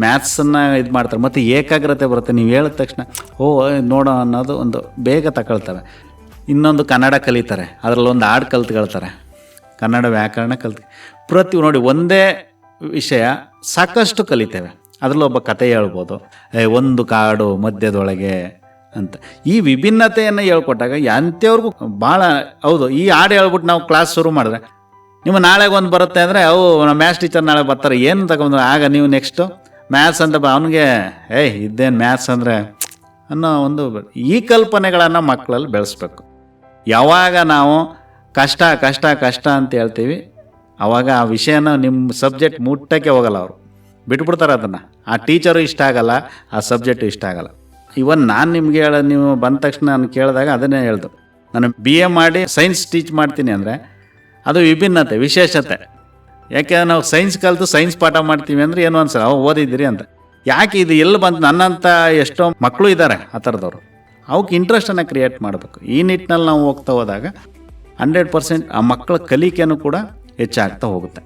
ಮ್ಯಾಥ್ಸನ್ನು ಇದು ಮಾಡ್ತಾರೆ, ಮತ್ತು ಏಕಾಗ್ರತೆ ಬರುತ್ತೆ. ನೀವು ಹೇಳಿದ ತಕ್ಷಣ ನೋಡೋ ಅನ್ನೋದು ಒಂದು ಬೇಗ ತಗೊಳ್ತವೆ. ಇನ್ನೊಂದು ಕನ್ನಡ ಕಲಿತಾರೆ, ಅದರಲ್ಲೊಂದು ಹಾಡು ಕಲ್ತ್ಕೊಳ್ತಾರೆ, ಕನ್ನಡ ವ್ಯಾಕರಣ ಪ್ರತಿ ನೋಡಿ ಒಂದೇ ವಿಷಯ ಸಾಕಷ್ಟು ಕಲಿತೇವೆ. ಅದರಲ್ಲಿ ಒಬ್ಬ ಕತೆ ಹೇಳ್ಬೋದು, 1 ಕಾಡು ಮಧ್ಯದೊಳಗೆ ಅಂತ. ಈ ವಿಭಿನ್ನತೆಯನ್ನು ಹೇಳ್ಕೊಟ್ಟಾಗ ಎಂಥವ್ರಿಗೂ ಭಾಳ ಹೌದು. ಈ ಹಾಡು ಹೇಳ್ಬಿಟ್ಟು ನಾವು ಕ್ಲಾಸ್ ಶುರು ಮಾಡಿದ್ರೆ ನಿಮ್ಮ ನಾಳೆಗೆ ಒಂದು ಬರುತ್ತೆ ಅಂದರೆ ನಮ್ಮ ಮ್ಯಾಥ್ಸ್ ಟೀಚರ್ ನಾಳೆ ಬರ್ತಾರೆ, ಏನು ತಗೊಂಡ್ರೆ ಆಗ ನೀವು ನೆಕ್ಸ್ಟು ಮ್ಯಾಥ್ಸ್ ಅಂತ ಅವನಿಗೆ ಇದ್ದೇನು ಮ್ಯಾಥ್ಸ್ ಅಂದರೆ ಅನ್ನೋ ಒಂದು ಈ ಕಲ್ಪನೆಗಳನ್ನು ಮಕ್ಕಳಲ್ಲಿ ಬೆಳೆಸ್ಬೇಕು. ಯಾವಾಗ ನಾವು ಕಷ್ಟ ಕಷ್ಟ ಕಷ್ಟ ಅಂತ ಹೇಳ್ತೀವಿ ಆವಾಗ ಆ ವಿಷಯನ ನಿಮ್ಮ ಸಬ್ಜೆಕ್ಟ್ ಮುಟ್ಟಕ್ಕೆ ಹೋಗಲ್ಲ, ಅವರು ಬಿಟ್ಬಿಡ್ತಾರೆ ಅದನ್ನು. ಆ ಟೀಚರು ಇಷ್ಟ ಆಗಲ್ಲ, ಆ ಸಬ್ಜೆಕ್ಟು ಇಷ್ಟ ಆಗಲ್ಲ. ಇವನ್ ನಾನು ನಿಮಗೆ ನೀವು ಬಂದ ತಕ್ಷಣ ನಾನು ಕೇಳಿದಾಗ ಅದನ್ನೇ ಹೇಳ್ದು, ನಾನು BA ಮಾಡಿ ಸೈನ್ಸ್ ಟೀಚ್ ಮಾಡ್ತೀನಿ ಅಂದರೆ ಅದು ವಿಭಿನ್ನತೆ, ವಿಶೇಷತೆ. ಯಾಕೆಂದ್ರೆ ನಾವು ಸೈನ್ಸ್ ಕಲಿತು ಸೈನ್ಸ್ ಪಾಠ ಮಾಡ್ತೀವಿ ಅಂದರೆ ಏನು ಅನ್ಸಲ್ಲ, ಓದಿದ್ದೀರಿ ಅಂತ. ಯಾಕೆ ಇದು ಎಲ್ಲಿ ಬಂತು? ನನ್ನಂಥ ಎಷ್ಟೋ ಮಕ್ಕಳು ಇದ್ದಾರೆ ಆ ಥರದವರು. ಅವಕ್ಕೆ ಇಂಟ್ರೆಸ್ಟನ್ನು ಕ್ರಿಯೇಟ್ ಮಾಡಬೇಕು. ಈ ನಿಟ್ಟಿನಲ್ಲಿ ನಾವು ಹೋಗ್ತಾ ಹೋದಾಗ 100% ಆ ಮಕ್ಕಳ ಕಲಿಕೆನೂ ಕೂಡ ಹೆಚ್ಚಾಗ್ತಾ ಹೋಗುತ್ತೆ.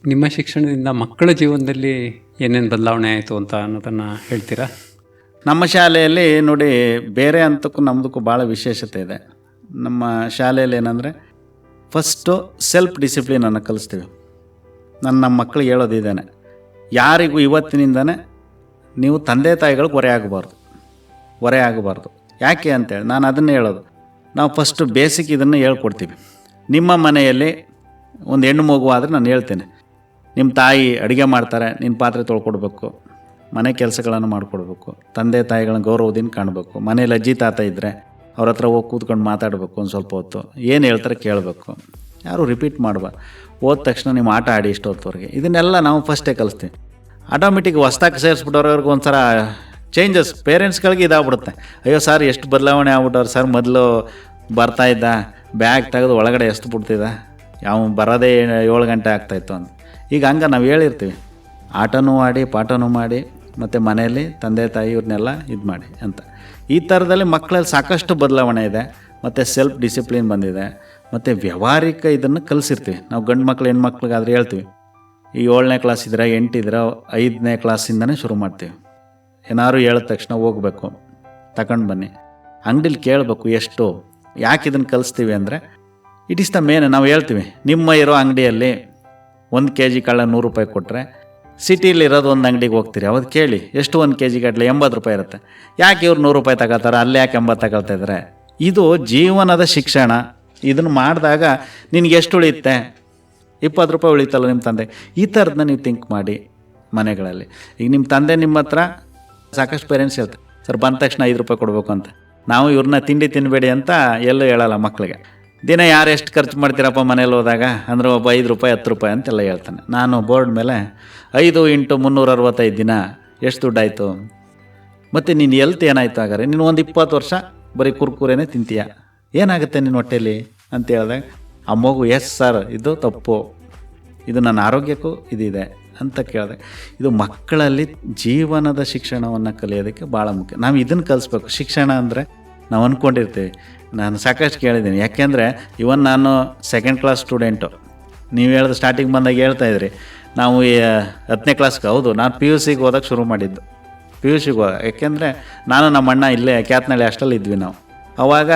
ನಿಮ್ಮ ಶಿಕ್ಷಣದಿಂದ ಮಕ್ಕಳ ಜೀವನದಲ್ಲಿ ಏನೇನು ಬದಲಾವಣೆ ಆಯಿತು ಅಂತ ಅನ್ನೋದನ್ನು ಹೇಳ್ತೀರಾ? ನಮ್ಮ ಶಾಲೆಯಲ್ಲಿ ನೋಡಿ, ಬೇರೆ ಹಂತಕ್ಕೂ ನಮ್ಮದಕ್ಕೂ ಭಾಳ ವಿಶೇಷತೆ ಇದೆ. ನಮ್ಮ ಶಾಲೆಯಲ್ಲಿ ಏನಂದರೆ ಫಸ್ಟು ಸೆಲ್ಫ್ ಡಿಸಿಪ್ಲಿನನ್ನು ಕಲಿಸ್ತೀವಿ. ನಮ್ಮ ಮಕ್ಕಳಿಗೆ ಹೇಳೋದಿದ್ದೇನೆ, ಯಾರಿಗೂ ಇವತ್ತಿನಿಂದನೇ ನೀವು ತಂದೆ ತಾಯಿಗಳಿಗೆ ಹೊರೆ ಆಗಬಾರ್ದು. ಯಾಕೆ ಅಂತೇಳಿ ನಾನು ಅದನ್ನೇ ಹೇಳೋದು. ನಾವು ಫಸ್ಟು ಬೇಸಿಕ್ ಇದನ್ನು ಹೇಳ್ಕೊಡ್ತೀವಿ. ನಿಮ್ಮ ಮನೆಯಲ್ಲಿ ಒಂದು ಹೆಣ್ಣು ಮಗು ಆದರೆ ನಾನು ಹೇಳ್ತೇನೆ, ನಿಮ್ಮ ತಾಯಿ ಅಡುಗೆ ಮಾಡ್ತಾರೆ, ನಿನ್ನ ಪಾತ್ರೆ ತೊಳ್ಕೊಡ್ಬೇಕು, ಮನೆ ಕೆಲಸಗಳನ್ನು ಮಾಡಿಕೊಡ್ಬೇಕು, ತಂದೆ ತಾಯಿಗಳನ್ನ ಗೌರವದಿಂದ ಕಾಣಬೇಕು. ಮನೇಲಿ ಅಜ್ಜಿ ತಾತ ಇದ್ದರೆ ಅವ್ರ ಹತ್ರ ಹೋಗಿ ಕೂತ್ಕೊಂಡು ಮಾತಾಡಬೇಕು, ಒಂದು ಸ್ವಲ್ಪ ಹೊತ್ತು ಏನು ಹೇಳ್ತಾರೆ ಕೇಳಬೇಕು, ಯಾರು ರಿಪೀಟ್ ಮಾಡಬಾರ್ದು. ಹೋದ ತಕ್ಷಣ ನೀವು ಆಟ ಆಡಿ ಇಷ್ಟೊತ್ತವರೆಗೆ, ಇದನ್ನೆಲ್ಲ ನಾವು ಫಸ್ಟೇ ಕಲಿಸ್ತೀವಿ. ಆಟೋಮೆಟಿಕ್ ಹೊಸ್ದಾಗಿ ಸೇರಿಸ್ಬಿಟ್ಟವ್ರಿಗೆ ಒಂಥರ ಚೇಂಜಸ್ ಪೇರೆಂಟ್ಸ್ಗಳಿಗೆ ಇದಾಗ್ಬಿಡುತ್ತೆ. ಅಯ್ಯೋ ಸರ್ ಎಷ್ಟು ಬದಲಾವಣೆ ಆಗ್ಬಿಟ್ಟವ್ರು ಸರ್, ಮೊದಲು ಬರ್ತಾಯಿದ್ದ ಬ್ಯಾಗ್ ತೆಗೆದು ಒಳಗಡೆ ಎಷ್ಟು ಬಿಡ್ತಿದ್ದ, ಯಾವ ಬರೋದೇ 7 ಗಂಟೆ ಆಗ್ತಾಯಿತ್ತು ಅಂತ. ಈಗ ಹಂಗೆ ನಾವು ಹೇಳಿರ್ತೀವಿ, ಆಟನೂ ಆಡಿ ಪಾಠನೂ ಮಾಡಿ ಮತ್ತು ಮನೆಯಲ್ಲಿ ತಂದೆ ತಾಯಿ ಇವ್ರನ್ನೆಲ್ಲ ಇದು ಮಾಡಿ ಅಂತ. ಈ ಥರದಲ್ಲಿ ಮಕ್ಕಳಲ್ಲಿ ಸಾಕಷ್ಟು ಬದಲಾವಣೆ ಇದೆ. ಮತ್ತು ಸೆಲ್ಫ್ ಡಿಸಿಪ್ಲಿನ್ ಬಂದಿದೆ. ಮತ್ತು ವ್ಯಾವಹಾರಿಕ ಇದನ್ನು ಕಲಿಸಿರ್ತೀವಿ ನಾವು. ಗಂಡು ಮಕ್ಳು ಹೆಣ್ಮಕ್ಳಿಗಾದ್ರೆ ಹೇಳ್ತೀವಿ, ಈ 7ನೇ ಕ್ಲಾಸ್ ಇದ್ರೆ 8 ಇದ್ರೆ 5ನೇ ಕ್ಲಾಸಿಂದನೇ ಶುರು ಮಾಡ್ತೀವಿ. ಏನಾದ್ರು ಹೇಳಿದ ತಕ್ಷಣ ಹೋಗ್ಬೇಕು, ತಗೊಂಡು ಬನ್ನಿ. ಅಂಗಡಿಲಿ ಕೇಳಬೇಕು ಎಷ್ಟು. ಯಾಕೆ ಇದನ್ನು ಕಲಿಸ್ತೀವಿ ಅಂದರೆ ಇಟ್ ಈಸ್ ದ ಮೇನ್. ನಾವು ಹೇಳ್ತೀವಿ, ನಿಮ್ಮ ಇರೋ ಅಂಗಡಿಯಲ್ಲಿ 1 kg ಕಳ್ಳ 100 ರೂಪಾಯಿ ಕೊಟ್ಟರೆ, ಸಿಟಿಲಿ ಇರೋದು ಒಂದು ಅಂಗಡಿಗೆ ಹೋಗ್ತೀರಿ, ಅವತ್ತು ಕೇಳಿ ಎಷ್ಟು 1 kg ಗಟ್ಟಲೆ 80 ರೂಪಾಯಿ ಇರುತ್ತೆ. ಯಾಕೆ ಇವ್ರು 100 ರೂಪಾಯಿ ತಗೋತಾರೆ, ಅಲ್ಲಿ ಯಾಕೆ 80 ತಗೊಳ್ತಾ ಇದ್ದಾರೆ? ಇದು ಜೀವನದ ಶಿಕ್ಷಣ. ಇದನ್ನು ಮಾಡಿದಾಗ ನಿನಗೆ ಎಷ್ಟು ಉಳಿಯುತ್ತೆ? 20 ರೂಪಾಯಿ ಉಳಿತಲ್ಲ ನಿಮ್ಮ ತಂದೆ. ಈ ಥರದನ್ನ ನೀವು ಥಿಂಕ್ ಮಾಡಿ ಮನೆಗಳಲ್ಲಿ. ಈಗ ನಿಮ್ಮ ತಂದೆ ನಿಮ್ಮ ಹತ್ರ ಸಾಕಷ್ಟು ಪೇರೆಂಟ್ಸ್ ಹೇಳ್ತಾರೆ, ಸರ್ ಬಂದ ತಕ್ಷಣ 5 ರೂಪಾಯಿ ಕೊಡಬೇಕು ಅಂತ. ನಾವು ಇವ್ರನ್ನ ತಿಂಡಿ ತಿನ್ನಬೇಡಿ ಅಂತ ಎಲ್ಲೂ ಹೇಳಲ್ಲ ಮಕ್ಕಳಿಗೆ. ದಿನ ಯಾರು ಎಷ್ಟು ಖರ್ಚು ಮಾಡ್ತೀರಪ್ಪ ಮನೇಲಿ ಹೋದಾಗ ಅಂದರೆ ಒಬ್ಬ 5 ರೂಪಾಯಿ 10 ರೂಪಾಯಿ ಅಂತೆಲ್ಲ ಹೇಳ್ತಾನೆ. ನಾನು ಬೋರ್ಡ್ ಮೇಲೆ 5 × 365 ದಿನ ಎಷ್ಟು ದುಡ್ಡಾಯಿತು, ಮತ್ತು ನೀನು ಎಲ್ತ್ ಏನಾಯಿತು ಹಾಗಾದ್ರೆ? ನೀನು ಒಂದು 20 ವರ್ಷ ಬರೀ ಕುರ್ಕುರೇನೇ ತಿಂತೀಯ, ಏನಾಗುತ್ತೆ ನಿನ್ನ ಹೊಟ್ಟೆಲಿ ಅಂತ ಹೇಳಿದಾಗ ಆ ಮಗು ಎಸ್ ಸರ್ ಇದು ತಪ್ಪು, ಇದು ನನ್ನ ಆರೋಗ್ಯಕ್ಕೂ ಇದಿದೆ ಅಂತ ಕೇಳಿದೆ. ಇದು ಮಕ್ಕಳಲ್ಲಿ ಜೀವನದ ಶಿಕ್ಷಣವನ್ನು ಕಲಿಯೋದಕ್ಕೆ ಭಾಳ ಮುಖ್ಯ. ನಾವು ಇದನ್ನು ಕಲಿಸ್ಬೇಕು. ಶಿಕ್ಷಣ ಅಂದರೆ ನಾವು ಅಂದ್ಕೊಂಡಿರ್ತೀವಿ. ನಾನು ಸಾಕಷ್ಟು ಕೇಳಿದ್ದೀನಿ, ಯಾಕೆಂದರೆ ಇವನ್ ನಾನು 2nd ಕ್ಲಾಸ್ ಸ್ಟೂಡೆಂಟು. ನೀವು ಹೇಳಿದ ಸ್ಟಾರ್ಟಿಂಗ್ ಬಂದಾಗ ಹೇಳ್ತಾಯಿದ್ರಿ ನಾವು 10ನೇ ಕ್ಲಾಸ್ಗೆ. ಹೌದು, ನಾನು PUCಗೆ ಹೋದಾಗ ಶುರು ಮಾಡಿದ್ದು. PUCಗೆ ಹೋದಾಗ ಯಾಕೆಂದರೆ ನಾನು ನಮ್ಮ ಅಣ್ಣ ಇಲ್ಲೇ ಕ್ಯಾತ್ನಳ್ಳಿ ಅಷ್ಟಲ್ಲಿ ಇದ್ವಿ ನಾವು. ಆವಾಗ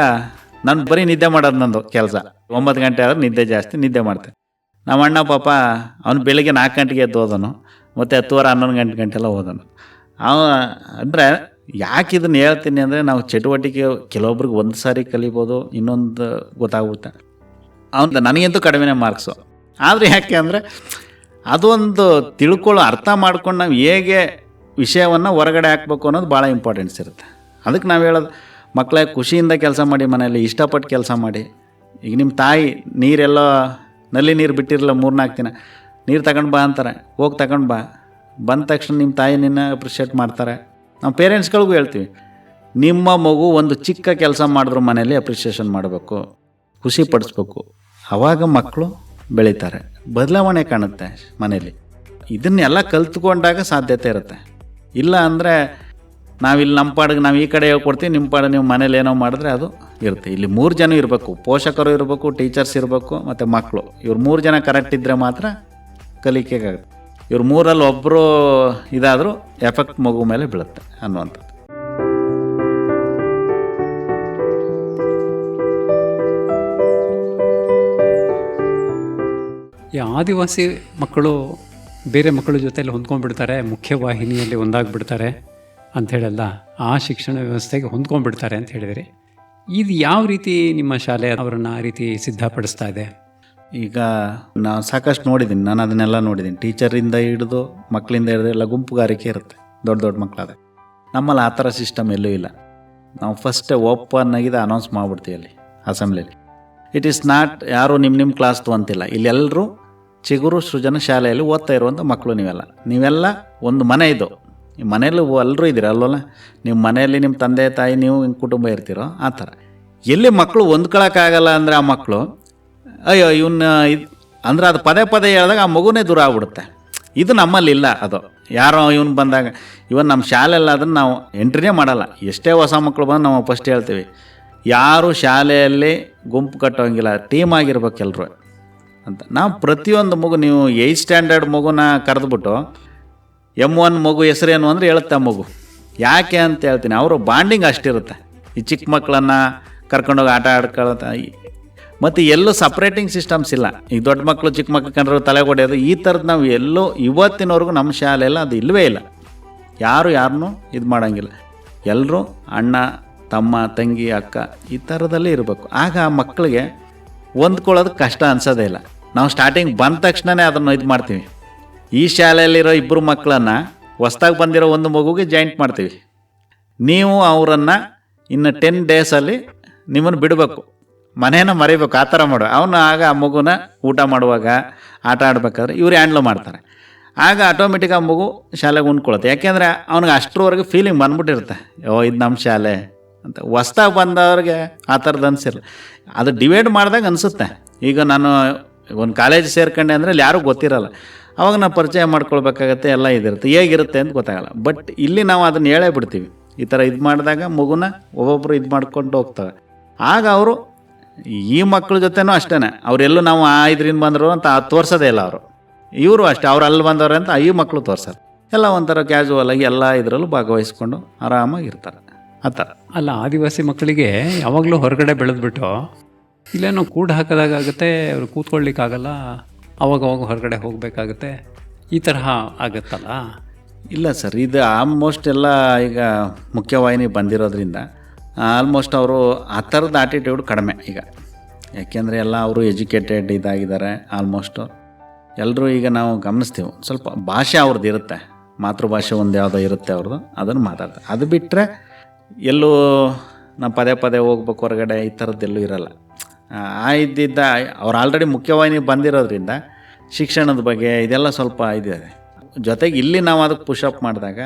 ನಾನು ಬರೀ ನಿದ್ದೆ ಮಾಡೋದು ನಂದು ಕೆಲಸ. 9 ಗಂಟೆ ಆದ್ರೆ ನಿದ್ದೆ ಜಾಸ್ತಿ, ನಿದ್ದೆ ಮಾಡ್ತೇನೆ. ನಮ್ಮ ಅಣ್ಣ ಪಾಪ ಅವನು ಬೆಳಿಗ್ಗೆ 4 ಗಂಟೆಗೆ ಎದ್ದು ಹೋದನು, ಮತ್ತು 10:30 11 ಗಂಟೆಲ್ಲ ಹೋದನು. ಅಂದರೆ ಯಾಕೆ ಇದನ್ನು ಹೇಳ್ತೀನಿ ಅಂದರೆ, ನಾವು ಚಟುವಟಿಕೆ ಕೆಲವೊಬ್ರಿಗೆ ಒಂದು ಸಾರಿ ಕಲಿಬೋದು, ಇನ್ನೊಂದು ಗೊತ್ತಾಗ್ಬಿಡುತ್ತೆ. ಅವನು ನನಗಂತೂ ಕಡಿಮೆನೇ ಮಾರ್ಕ್ಸು. ಆದರೆ ಯಾಕೆ ಅಂದರೆ ಅದೊಂದು ತಿಳ್ಕೊಳ್ಳೋ, ಅರ್ಥ ಮಾಡ್ಕೊಂಡು ನಾವು ಹೇಗೆ ವಿಷಯವನ್ನು ಹೊರಗಡೆ ಹಾಕಬೇಕು ಅನ್ನೋದು ಭಾಳ ಇಂಪಾರ್ಟೆನ್ಸ್ ಇರುತ್ತೆ. ಅದಕ್ಕೆ ನಾವು ಹೇಳೋದು, ಮಕ್ಕಳೇ ಖುಷಿಯಿಂದ ಕೆಲಸ ಮಾಡಿ, ಮನೆಯಲ್ಲಿ ಇಷ್ಟಪಟ್ಟು ಕೆಲಸ ಮಾಡಿ. ಈಗ ನಿಮ್ಮ ತಾಯಿ ನೀರೆಲ್ಲೋ ನಲ್ಲಿ ನೀರು ಬಿಟ್ಟಿರಲ್ಲ 3-4 ದಿನ, ನೀರು ತಗೊಂಡು ಬಾ ಅಂತಾರೆ, ಹೋಗಿ ತಗೊಂಡು ಬಾ. ಬಂದ ತಕ್ಷಣ ನಿಮ್ಮ ತಾಯಿ ನಿನ್ನ ಅಪ್ರಿಷಿಯೇಟ್ ಮಾಡ್ತಾರೆ. ನಾವು ಪೇರೆಂಟ್ಸ್ಗಳಿಗೂ ಹೇಳ್ತೀವಿ, ನಿಮ್ಮ ಮಗು ಒಂದು ಚಿಕ್ಕ ಕೆಲಸ ಮಾಡಿದ್ರು ಮನೇಲಿ ಅಪ್ರಿಷಿಯೇಷನ್ ಮಾಡಬೇಕು, ಖುಷಿ ಪಡಿಸ್ಬೇಕು. ಆವಾಗ ಮಕ್ಕಳು ಬೆಳೀತಾರೆ, ಬದಲಾವಣೆ ಕಾಣುತ್ತೆ ಮನೇಲಿ. ಇದನ್ನೆಲ್ಲ ಕಲ್ತ್ಕೊಂಡಾಗ ಸಾಧ್ಯತೆ ಇರುತ್ತೆ. ಇಲ್ಲ ಅಂದರೆ ನಾವಿಲ್ಲಿ ನಮ್ಮ ಪಾಡಿಗೆ ನಾವು ಈ ಕಡೆ ಹೇಳ್ಕೊಡ್ತೀವಿ, ನಿಮ್ಮ ಪಾಡಿಗೆ ನೀವು ಮನೇಲಿ ಏನೋ ಮಾಡಿದ್ರೆ ಅದು ಇರುತ್ತೆ. ಇಲ್ಲಿ 3 ಜನ ಇರಬೇಕು, ಪೋಷಕರು ಇರಬೇಕು, ಟೀಚರ್ಸ್ ಇರಬೇಕು, ಮತ್ತು ಮಕ್ಕಳು. ಇವ್ರು 3 ಜನ ಕರೆಕ್ಟ್ ಇದ್ದರೆ ಮಾತ್ರ ಕಲಿಕೆಗಾಗುತ್ತೆ. ಇವ್ರು 3ರಲ್ಲಿ ಒಬ್ಬರು ಇದಾದರೂ ಎಫೆಕ್ಟ್ ಮಗು ಮೇಲೆ ಬೀಳುತ್ತೆ ಅನ್ನುವಂಥದ್ದು. ಈ ಆದಿವಾಸಿ ಮಕ್ಕಳು ಬೇರೆ ಮಕ್ಕಳ ಜೊತೆಯಲ್ಲಿ ಹೊಂದ್ಕೊಂಡ್ಬಿಡ್ತಾರೆ, ಮುಖ್ಯವಾಹಿನಿಯಲ್ಲಿ ಒಂದಾಗ್ಬಿಡ್ತಾರೆ ಅಂಥೇಳಲ್ಲ, ಆ ಶಿಕ್ಷಣ ವ್ಯವಸ್ಥೆಗೆ ಹೊಂದ್ಕೊಂಡ್ಬಿಡ್ತಾರೆ ಅಂತ ಹೇಳಿದರೆ, ಇದು ಯಾವ ರೀತಿ ನಿಮ್ಮ ಶಾಲೆ ಅವರನ್ನು ಆ ರೀತಿ ಸಿದ್ಧಪಡಿಸ್ತಾ ಇದೆ? ಈಗ ನಾನು ಸಾಕಷ್ಟು ನೋಡಿದ್ದೀನಿ, ನಾನು ಅದನ್ನೆಲ್ಲ ನೋಡಿದ್ದೀನಿ. ಟೀಚರಿಂದ ಹಿಡಿದು ಮಕ್ಕಳಿಂದ ಹಿಡಿದು ಎಲ್ಲ ಗುಂಪುಗಾರಿಕೆ ಇರುತ್ತೆ, ದೊಡ್ಡ ದೊಡ್ಡ ಮಕ್ಕಳಾದ. ನಮ್ಮಲ್ಲಿ ಆ ಥರ ಸಿಸ್ಟಮ್ ಎಲ್ಲೂ ಇಲ್ಲ. ನಾವು ಫಸ್ಟ್ ಓಪನ್ ಆಗಿದೆ ಅನೌನ್ಸ್ ಮಾಡಿಬಿಡ್ತೀವಿ ಅಲ್ಲಿ ಅಸೆಂಬ್ಲಿಯಲ್ಲಿ. ಇಟ್ ಈಸ್ ನಾಟ್ ಯಾರು ನಿಮ್ಮ ಕ್ಲಾಸ್ದು ಅಂತಿಲ್ಲ. ಇಲ್ಲಿ ಎಲ್ಲರೂ ಚಿಗುರು ಸೃಜನ ಶಾಲೆಯಲ್ಲಿ ಓದ್ತಾ ಇರುವಂಥ ಮಕ್ಕಳು. ನೀವೆಲ್ಲ ಒಂದು ಮನೆ ಇದು, ಈ ಮನೇಲಿ ಎಲ್ಲರೂ ಇದ್ದೀರ ಅಲ್ವಲ್ಲ. ನಿಮ್ಮ ಮನೆಯಲ್ಲಿ ನಿಮ್ಮ ತಂದೆ ತಾಯಿ ನೀವು ಕುಟುಂಬ ಇರ್ತೀರೋ ಆ ಥರ. ಎಲ್ಲಿ ಮಕ್ಕಳು ಹೊಂದ್ಕೊಳಕ್ಕಾಗಲ್ಲ ಅಂದರೆ ಆ ಮಕ್ಕಳು ಅಯ್ಯೋ ಇವನ್ನ ಅಂದರೆ ಅದು ಪದೇ ಪದೇ ಹೇಳಿದಾಗ ಆ ಮಗುನೇ ದೂರ ಆಗ್ಬಿಡುತ್ತೆ. ಇದು ನಮ್ಮಲ್ಲಿಲ್ಲ. ಅದು ಯಾರೋ ಇವನು ಬಂದಾಗ ಇವನ್ ನಮ್ಮ ಶಾಲೆಲ್ಲ ಅದನ್ನು ನಾವು ಎಂಟ್ರಿನೇ ಮಾಡಲ್ಲ. ಎಷ್ಟೇ ಹೊಸ ಮಕ್ಕಳು ಬಂದು ನಾವು ಫಸ್ಟ್ ಹೇಳ್ತೀವಿ, ಯಾರು ಶಾಲೆಯಲ್ಲಿ ಗುಂಪು ಕಟ್ಟೋಂಗಿಲ್ಲ, ಟೀಮ್ ಆಗಿರ್ಬೇಕು ಎಲ್ಲರೂ ಅಂತ. ನಾವು ಪ್ರತಿಯೊಂದು ಮಗು, ನೀವು 8th ಸ್ಟ್ಯಾಂಡರ್ಡ್ ಮಗುನ ಕರೆದ್ಬಿಟ್ಟು M1 ಮಗು ಹೆಸರೇನು ಅಂದರೆ ಹೇಳುತ್ತೆ ಆ ಮಗು. ಯಾಕೆ ಅಂತ ಹೇಳ್ತೀನಿ, ಅವರು ಬಾಂಡಿಂಗ್ ಅಷ್ಟಿರುತ್ತೆ. ಈ ಚಿಕ್ಕ ಮಕ್ಕಳನ್ನು ಕರ್ಕೊಂಡೋಗಿ ಆಟ ಆಡ್ಕೊಳ್ತಾ, ಮತ್ತು ಎಲ್ಲೂ ಸಪ್ರೇಟಿಂಗ್ ಸಿಸ್ಟಮ್ಸ್ ಇಲ್ಲ. ಈಗ ದೊಡ್ಡ ಮಕ್ಕಳು ಚಿಕ್ಕ ಮಕ್ಕಳು ಕಂಡ್ರೆ ತಲೆ ಹೊಡೆಯೋದು, ಈ ಥರದ್ದು ನಾವು ಎಲ್ಲೂ ಇವತ್ತಿನವರೆಗೂ ನಮ್ಮ ಶಾಲೆಯಲ್ಲ ಅದು ಇಲ್ಲವೇ ಇಲ್ಲ. ಯಾರನ್ನೂ ಇದು ಮಾಡೋಂಗಿಲ್ಲ. ಎಲ್ಲರೂ ಅಣ್ಣ ತಮ್ಮ ತಂಗಿ ಅಕ್ಕ ಈ ಥರದಲ್ಲೇ ಇರಬೇಕು. ಆಗ ಆ ಮಕ್ಕಳಿಗೆ ಹೊಂದ್ಕೊಳ್ಳೋದು ಕಷ್ಟ ಅನ್ಸೋದೇ ಇಲ್ಲ. ನಾವು ಸ್ಟಾರ್ಟಿಂಗ್ ಬಂದ ತಕ್ಷಣವೇ ಅದನ್ನು ಇದು ಮಾಡ್ತೀವಿ. ಈ ಶಾಲೆಯಲ್ಲಿರೋ 2 ಮಕ್ಕಳನ್ನು ಹೊಸ್ದಾಗಿ ಬಂದಿರೋ ಒಂದು ಮಗುಗೆ ಜಾಯಿಂಟ್ ಮಾಡ್ತೀವಿ. ನೀವು ಅವರನ್ನು ಇನ್ನು 10 ಡೇಸಲ್ಲಿ ನಿಮ್ಮನ್ನು ಬಿಡಬೇಕು, ಮನೇನ ಮರಿಬೇಕು, ಆ ಥರ ಮಾಡೋ. ಅವನು ಆಗ ಆ ಮಗುನ ಊಟ ಮಾಡುವಾಗ ಆಟ ಆಡಬೇಕಾದ್ರೆ ಇವ್ರು ಹ್ಯಾಂಡ್ಲ್ ಮಾಡ್ತಾರೆ. ಆಗ ಆಟೋಮೆಟಿಕ್ ಆ ಮಗು ಶಾಲೆಗೆ ಹೊಂದ್ಕೊಳುತ್ತೆ. ಯಾಕೆಂದರೆ ಅವ್ನಿಗೆ ಅಷ್ಟರವರೆಗೆ ಫೀಲಿಂಗ್ ಬಂದ್ಬಿಟ್ಟಿರುತ್ತೆ, ಓ ಇದು ನಮ್ಮ ಶಾಲೆ ಅಂತ. ಹೊಸ್ದಾಗಿ ಬಂದವ್ರಿಗೆ ಆ ಥರದ್ದು ಅನಿಸಿಲ್ಲ. ಅದು ಡಿವೈಡ್ ಮಾಡಿದಾಗ ಅನಿಸುತ್ತೆ. ಈಗ ನಾನು ಒಂದು ಕಾಲೇಜ್ ಸೇರ್ಕೊಂಡೆ ಅಂದರೆ ಅಲ್ಲಿ ಯಾರೂ ಗೊತ್ತಿರಲ್ಲ, ಅವಾಗ ನಾವು ಪರಿಚಯ ಮಾಡ್ಕೊಳ್ಬೇಕಾಗತ್ತೆ, ಎಲ್ಲ ಇದಿರುತ್ತೆ, ಹೇಗಿರುತ್ತೆ ಅಂತ ಗೊತ್ತಾಗಲ್ಲ. ಬಟ್ ಇಲ್ಲಿ ನಾವು ಅದನ್ನು ಹೇಳೇ ಬಿಡ್ತೀವಿ. ಈ ಥರ ಇದು ಮಾಡಿದಾಗ ಮಗುನ ಒಬ್ಬೊಬ್ಬರು ಇದು ಮಾಡ್ಕೊಂಡು ಹೋಗ್ತವೆ. ಆಗ ಅವರು ಈ ಮಕ್ಕಳ ಜೊತೆನೂ ಅಷ್ಟೇ, ಅವರೆಲ್ಲೂ ನಾವು ಆ ಇದರಿಂದ ಬಂದರು ಅಂತ ತೋರಿಸೋದೇ ಇಲ್ಲ ಅವರು. ಇವರು ಅಷ್ಟೇ, ಅವ್ರು ಅಲ್ಲಿ ಬಂದವ್ರೆ ಅಂತ ಈ ಮಕ್ಕಳು ತೋರಿಸೋದು. ಎಲ್ಲ ಒಂಥರ ಕ್ಯಾಶುವಲ್ ಆಗಿ ಎಲ್ಲ ಇದರಲ್ಲೂ ಭಾಗವಹಿಸ್ಕೊಂಡು ಆರಾಮಾಗಿರ್ತಾರೆ ಆ ಥರ. ಅಲ್ಲ, ಆದಿವಾಸಿ ಮಕ್ಕಳಿಗೆ ಯಾವಾಗಲೂ ಹೊರಗಡೆ ಬೆಳೆದ್ಬಿಟ್ಟು ಇಲ್ಲೇನೋ ಕೂಡು ಹಾಕೋದಾಗುತ್ತೆ, ಅವ್ರು ಕೂತ್ಕೊಳ್ಳಿಕ್ಕಾಗಲ್ಲ, ಅವಾಗವಾಗ ಹೊರಗಡೆ ಹೋಗಬೇಕಾಗುತ್ತೆ, ಈ ತರಹ ಆಗುತ್ತಲ್ಲ. ಇಲ್ಲ ಸರ್, ಇದು ಆಲ್ಮೋಸ್ಟ್ ಎಲ್ಲ ಈಗ ಮುಖ್ಯವಾಹಿನಿ ಬಂದಿರೋದ್ರಿಂದ ಆಲ್ಮೋಸ್ಟ್ ಅವರು ಆ ಥರದ ಆಟಿಟ್ಯೂಡ್ ಕಡಿಮೆ ಈಗ. ಯಾಕೆಂದರೆ ಎಲ್ಲ ಅವರು ಎಜುಕೇಟೆಡ್ ಇದಾಗಿದ್ದಾರೆ ಆಲ್ಮೋಸ್ಟು. ಎಲ್ಲರೂ ಈಗ ನಾವು ಗಮನಿಸ್ತೀವಿ ಸ್ವಲ್ಪ ಭಾಷೆ ಅವ್ರದ್ದು ಇರುತ್ತೆ, ಮಾತೃಭಾಷೆ ಒಂದು ಯಾವುದೋ ಇರುತ್ತೆ ಅವ್ರದ್ದು, ಅದನ್ನು ಮಾತಾಡ್ತಾರೆ. ಅದು ಬಿಟ್ಟರೆ ಎಲ್ಲೂ ನಾವು ಪದೇ ಪದೇ ಹೋಗ್ಬೇಕು ಹೊರಗಡೆ ಈ ಥರದ್ದೆಲ್ಲೂ ಇರಲ್ಲ. ಇದ್ದಿದ್ದ ಅವ್ರು ಆಲ್ರೆಡಿ ಮುಖ್ಯವಾಹಿನಿ ಬಂದಿರೋದ್ರಿಂದ ಶಿಕ್ಷಣದ ಬಗ್ಗೆ ಇದೆಲ್ಲ ಸ್ವಲ್ಪ ಇದೆ. ಜೊತೆಗೆ ಇಲ್ಲಿ ನಾವು ಅದಕ್ಕೆ ಪುಷಪ್ ಮಾಡಿದಾಗ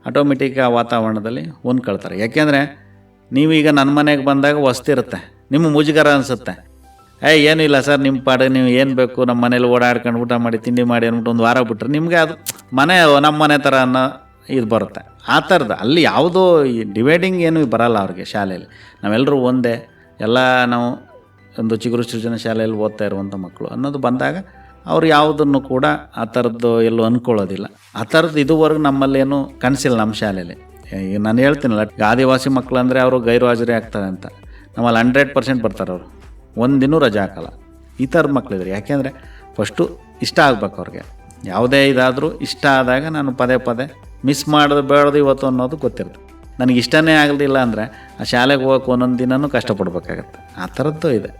ಆಟೋಮೆಟಿಕ್ ಆ ವಾತಾವರಣದಲ್ಲಿ ಹೊಂದ್ಕೊಳ್ತಾರೆ. ಯಾಕೆಂದರೆ ನೀವೀಗ ನನ್ನ ಮನೆಗೆ ಬಂದಾಗ ವಸ್ತಿರುತ್ತೆ, ನಿಮ್ಮ ಮುಜುಗರ ಅನಿಸುತ್ತೆ. ಏನೂ ಇಲ್ಲ ಸರ್, ನಿಮ್ಮ ಪಾಡು ನೀವು ಏನು ಬೇಕು ನಮ್ಮ ಮನೇಲಿ ಓಡಾಡ್ಕೊಂಡು ಊಟ ಮಾಡಿ ತಿಂಡಿ ಮಾಡಿ ಅಂದ್ಬಿಟ್ಟು ಒಂದು ವಾರ ಬಿಟ್ಟರೆ ನಿಮಗೆ ಅದು ಮನೆ ನಮ್ಮ ಮನೆ ಥರ ಅನ್ನೋ ಇದು ಬರುತ್ತೆ. ಆ ಥರದ್ದು ಅಲ್ಲಿ ಯಾವುದೋ ಡಿವೈಡಿಂಗ್ ಏನೂ ಬರಲ್ಲ ಅವ್ರಿಗೆ. ಶಾಲೆಯಲ್ಲಿ ನಾವೆಲ್ಲರೂ ಒಂದೇ, ಎಲ್ಲ ನಾವು ಒಂದು ಚಿಗುರು ಸೃಜನ ಶಾಲೆಯಲ್ಲಿ ಓದ್ತಾ ಇರುವಂಥ ಮಕ್ಕಳು ಅನ್ನೋದು ಬಂದಾಗ ಅವ್ರು ಯಾವುದನ್ನು ಕೂಡ ಆ ಥರದ್ದು ಎಲ್ಲೂ ಅಂದ್ಕೊಳ್ಳೋದಿಲ್ಲ. ಆ ಥರದ್ದು ಇದುವರೆಗೂ ನಮ್ಮಲ್ಲೇನು ಕನಸಿಲ್ಲ ನಮ್ಮ ಶಾಲೆಯಲ್ಲಿ. ಈಗ ನಾನು ಹೇಳ್ತೀನಲ್ಲ, ಆದಿವಾಸಿ ಮಕ್ಕಳು ಅಂದರೆ ಅವರು ಗೈರು ಹಾಜರಿ ಆಗ್ತಾರೆ ಅಂತ, ನಮ್ಮಲ್ಲಿ 100% ಬರ್ತಾರೆ ಅವರು, ಒಂದಿನೂ ರಜೆ ಹಾಕಲ್ಲ. ಈ ಥರದ ಮಕ್ಕಳಿದ್ದಾರೆ. ಯಾಕೆಂದರೆ ಫಸ್ಟು ಇಷ್ಟ ಆಗಬೇಕು ಅವ್ರಿಗೆ. ಯಾವುದೇ ಇದಾದರೂ ಇಷ್ಟ ಆದಾಗ ನಾನು ಪದೇ ಪದೇ ಮಿಸ್ ಮಾಡೋದು ಬೇಡದು ಇವತ್ತು ಅನ್ನೋದು ಗೊತ್ತಿರುತ್ತೆ. ನನಗೆ ಇಷ್ಟನೇ ಆಗಲಿಲ್ಲ ಅಂದರೆ ಆ ಶಾಲೆಗೆ ಹೋಗೋಕೆ ಒಂದೊಂದು ದಿನವೂ ಕಷ್ಟಪಡಬೇಕಾಗತ್ತೆ. ಆ ಥರದ್ದು ಇದೆ.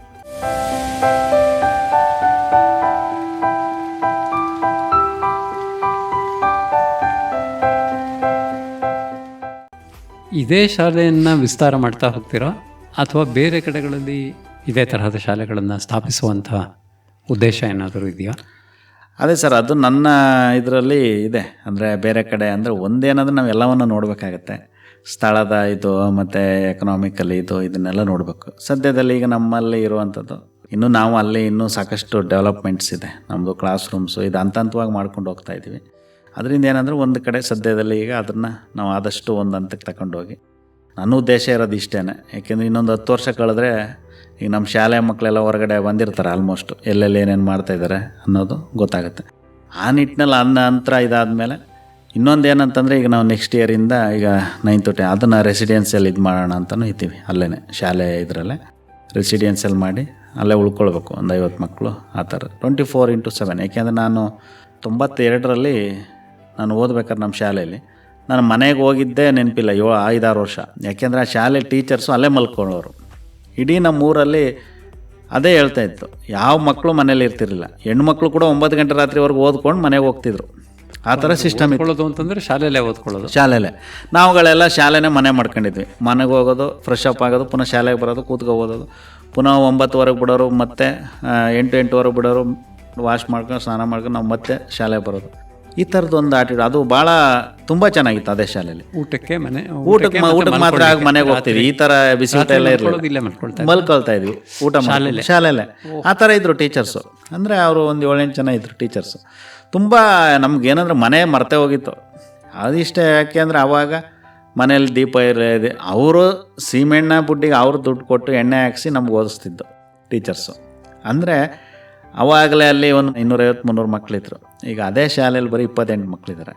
ಇದೇ ಶಾಲೆಯನ್ನು ವಿಸ್ತಾರ ಮಾಡ್ತಾ ಹೋಗ್ತೀರಾ ಅಥವಾ ಬೇರೆ ಕಡೆಗಳಲ್ಲಿ ಇದೇ ತರಹದ ಶಾಲೆಗಳನ್ನು ಸ್ಥಾಪಿಸುವಂಥ ಉದ್ದೇಶ ಏನಾದರೂ ಇದೆಯಾ? ಅದೇ ಸರ್, ಅದು ನನ್ನ ಇದರಲ್ಲಿ ಇದೆ. ಅಂದರೆ ಬೇರೆ ಕಡೆ ಅಂದರೆ ಒಂದೇನಾದರೂ ನಾವು ಎಲ್ಲವನ್ನು ನೋಡಬೇಕಾಗತ್ತೆ. ಸ್ಥಳದ ಇದು ಮತ್ತು ಎಕನಾಮಿಕಲಿ ಇದನ್ನೆಲ್ಲ ನೋಡಬೇಕು. ಸದ್ಯದಲ್ಲಿ ಈಗ ನಮ್ಮಲ್ಲಿ ಇರುವಂಥದ್ದು ಇನ್ನೂ ನಾವು ಅಲ್ಲಿ ಇನ್ನೂ ಸಾಕಷ್ಟು ಡೆವಲಪ್ಮೆಂಟ್ಸ್ ಇದೆ. ನಮ್ಮದು ಕ್ಲಾಸ್ ರೂಮ್ಸು ಇದು ಹಂತವಾಗಿ ಮಾಡ್ಕೊಂಡು ಹೋಗ್ತಾ ಇದ್ದೀವಿ. ಅದರಿಂದ ಏನಂದರೆ ಒಂದು ಕಡೆ ಸದ್ಯದಲ್ಲಿ ಈಗ ಅದನ್ನು ನಾವು ಆದಷ್ಟು ಒಂದು ಹಂತಕ್ಕೆ ತಗೊಂಡೋಗಿ, ನನ್ನ ಉದ್ದೇಶ ಇರೋದು ಇಷ್ಟೇ. ಯಾಕೆಂದರೆ ಇನ್ನೊಂದು 10 ವರ್ಷ ಕಳೆದ್ರೆ ಈಗ ನಮ್ಮ ಶಾಲೆ ಮಕ್ಕಳೆಲ್ಲ ಹೊರಗಡೆ ಬಂದಿರ್ತಾರೆ, ಆಲ್ಮೋಸ್ಟು ಎಲ್ಲೆಲ್ಲಿ ಏನೇನು ಮಾಡ್ತಾಯಿದ್ದಾರೆ ಅನ್ನೋದು ಗೊತ್ತಾಗುತ್ತೆ. ಆ ನಿಟ್ಟಿನಲ್ಲಿ ನಂತರ ಇದಾದಮೇಲೆ ಇನ್ನೊಂದು ಏನಂತಂದರೆ ಈಗ ನಾವು ನೆಕ್ಸ್ಟ್ ಇಯರಿಂದ ಈಗ 9th to 10 ಅದನ್ನು ರೆಸಿಡೆನ್ಸಿಯಲ್ಲಿ ಇದು ಮಾಡೋಣ ಅಂತಲೂ ಇದ್ದೀವಿ. ಅಲ್ಲೇ ಶಾಲೆ ಇದರಲ್ಲೇ ರೆಸಿಡೆನ್ಸಿಯಲ್ ಮಾಡಿ ಅಲ್ಲೇ ಉಳ್ಕೊಳ್ಬೇಕು ಒಂದು 50 ಮಕ್ಕಳು ಆ ಥರ 24/7. ಯಾಕೆಂದರೆ ನಾನು 92ರಲ್ಲಿ ನಾನು ಓದ್ಬೇಕಾದ್ರೆ ನಮ್ಮ ಶಾಲೆಯಲ್ಲಿ ನಾನು ಮನೆಗೆ ಹೋಗಿದ್ದೇ ನೆನಪಿಲ್ಲ 5-6 ವರ್ಷ. ಯಾಕೆಂದರೆ ಆ ಶಾಲೆ ಟೀಚರ್ಸು ಅಲ್ಲೇ ಮಲ್ಕೊಳ್ಳೋರು. ಇಡೀ ನಮ್ಮ ಊರಲ್ಲಿ ಅದೇ ಹೇಳ್ತಾಯಿತ್ತು, ಯಾವ ಮಕ್ಕಳು ಮನೇಲಿ ಇರ್ತಿರಲಿಲ್ಲ. ಹೆಣ್ಮಕ್ಳು ಕೂಡ 9 ಗಂಟೆ ರಾತ್ರಿವರೆಗೂ ಓದ್ಕೊಂಡು ಮನೆಗೆ ಹೋಗ್ತಿದ್ರು. ಆ ಥರ ಸಿಸ್ಟಮ್ ಇತ್ತು ಅಂತಂದರೆ ಶಾಲೆಯಲ್ಲೇ ಓದ್ಕೊಳ್ಳೋದು. ಶಾಲೆಯಲ್ಲೇ ನಾವುಗಳೆಲ್ಲ ಶಾಲೆನೇ ಮನೆ ಮಾಡ್ಕೊಂಡಿದ್ವಿ. ಮನೆಗೆ ಹೋಗೋದು, ಫ್ರೆಶ್ ಅಪ್ ಆಗೋದು, ಪುನಃ ಶಾಲೆಗೆ ಬರೋದು, ಕೂತ್ಕೊ ಓದೋದು, ಪುನಃ 9ವರೆಗೆ ಬಿಡೋರು, ಮತ್ತೆ 8-8ವರೆಗೆ ಬಿಡೋರು, ವಾಶ್ ಮಾಡ್ಕೊಂಡು ಸ್ನಾನ ಮಾಡ್ಕೊಂಡು ನಾವು ಮತ್ತೆ ಶಾಲೆಗೆ ಬರೋದು. ಈ ಥರದ್ದು ಒಂದು ಆಟಿಟ್ಯೂಡ್ ಅದು ಭಾಳ ತುಂಬ ಚೆನ್ನಾಗಿತ್ತು ಅದೇ ಶಾಲೆಯಲ್ಲಿ. ಊಟಕ್ಕೆ ಮಾತ್ರ ಆಗಿ ಮನೆಗೆ ಹೋಗ್ತೀವಿ. ಈ ಥರ ಬಿಸಿ ಊಟ ಎಲ್ಲ ಇರಲಿಲ್ಲ, ಮಲ್ಕೊಳ್ತಾ ಇದ್ವಿ ಊಟ ಶಾಲೆಯಲ್ಲೇ. ಆ ಥರ ಇದ್ದರು ಟೀಚರ್ಸು. ಅಂದರೆ ಅವರು ಒಂದು 7-8 ಜನ ಇದ್ದರು ಟೀಚರ್ಸು. ತುಂಬ ನಮಗೇನಂದ್ರೆ ಮನೆ ಮರೆತೇ ಹೋಗಿತ್ತು. ಅದಿಷ್ಟೇ. ಯಾಕೆ ಅಂದರೆ ಆವಾಗ ಮನೇಲಿ ದೀಪ ಇರೋದು, ಅವರು ಸೀಮೆಣ್ಣೆ ಬುಡ್ಡಿಗೆ ಅವರು ದುಡ್ಡು ಕೊಟ್ಟು ಎಣ್ಣೆ ಹಾಕಿಸಿ ನಮ್ಗೆ ಓದಿಸ್ತಿದ್ದು ಟೀಚರ್ಸು. ಅಂದರೆ ಅವಾಗಲೇ ಅಲ್ಲಿ ಒಂದು 250-300 ಮಕ್ಕಳಿದ್ರು. ಈಗ ಅದೇ ಶಾಲೆಯಲ್ಲಿ ಬರೀ 28 ಮಕ್ಕಳಿದ್ದಾರೆ.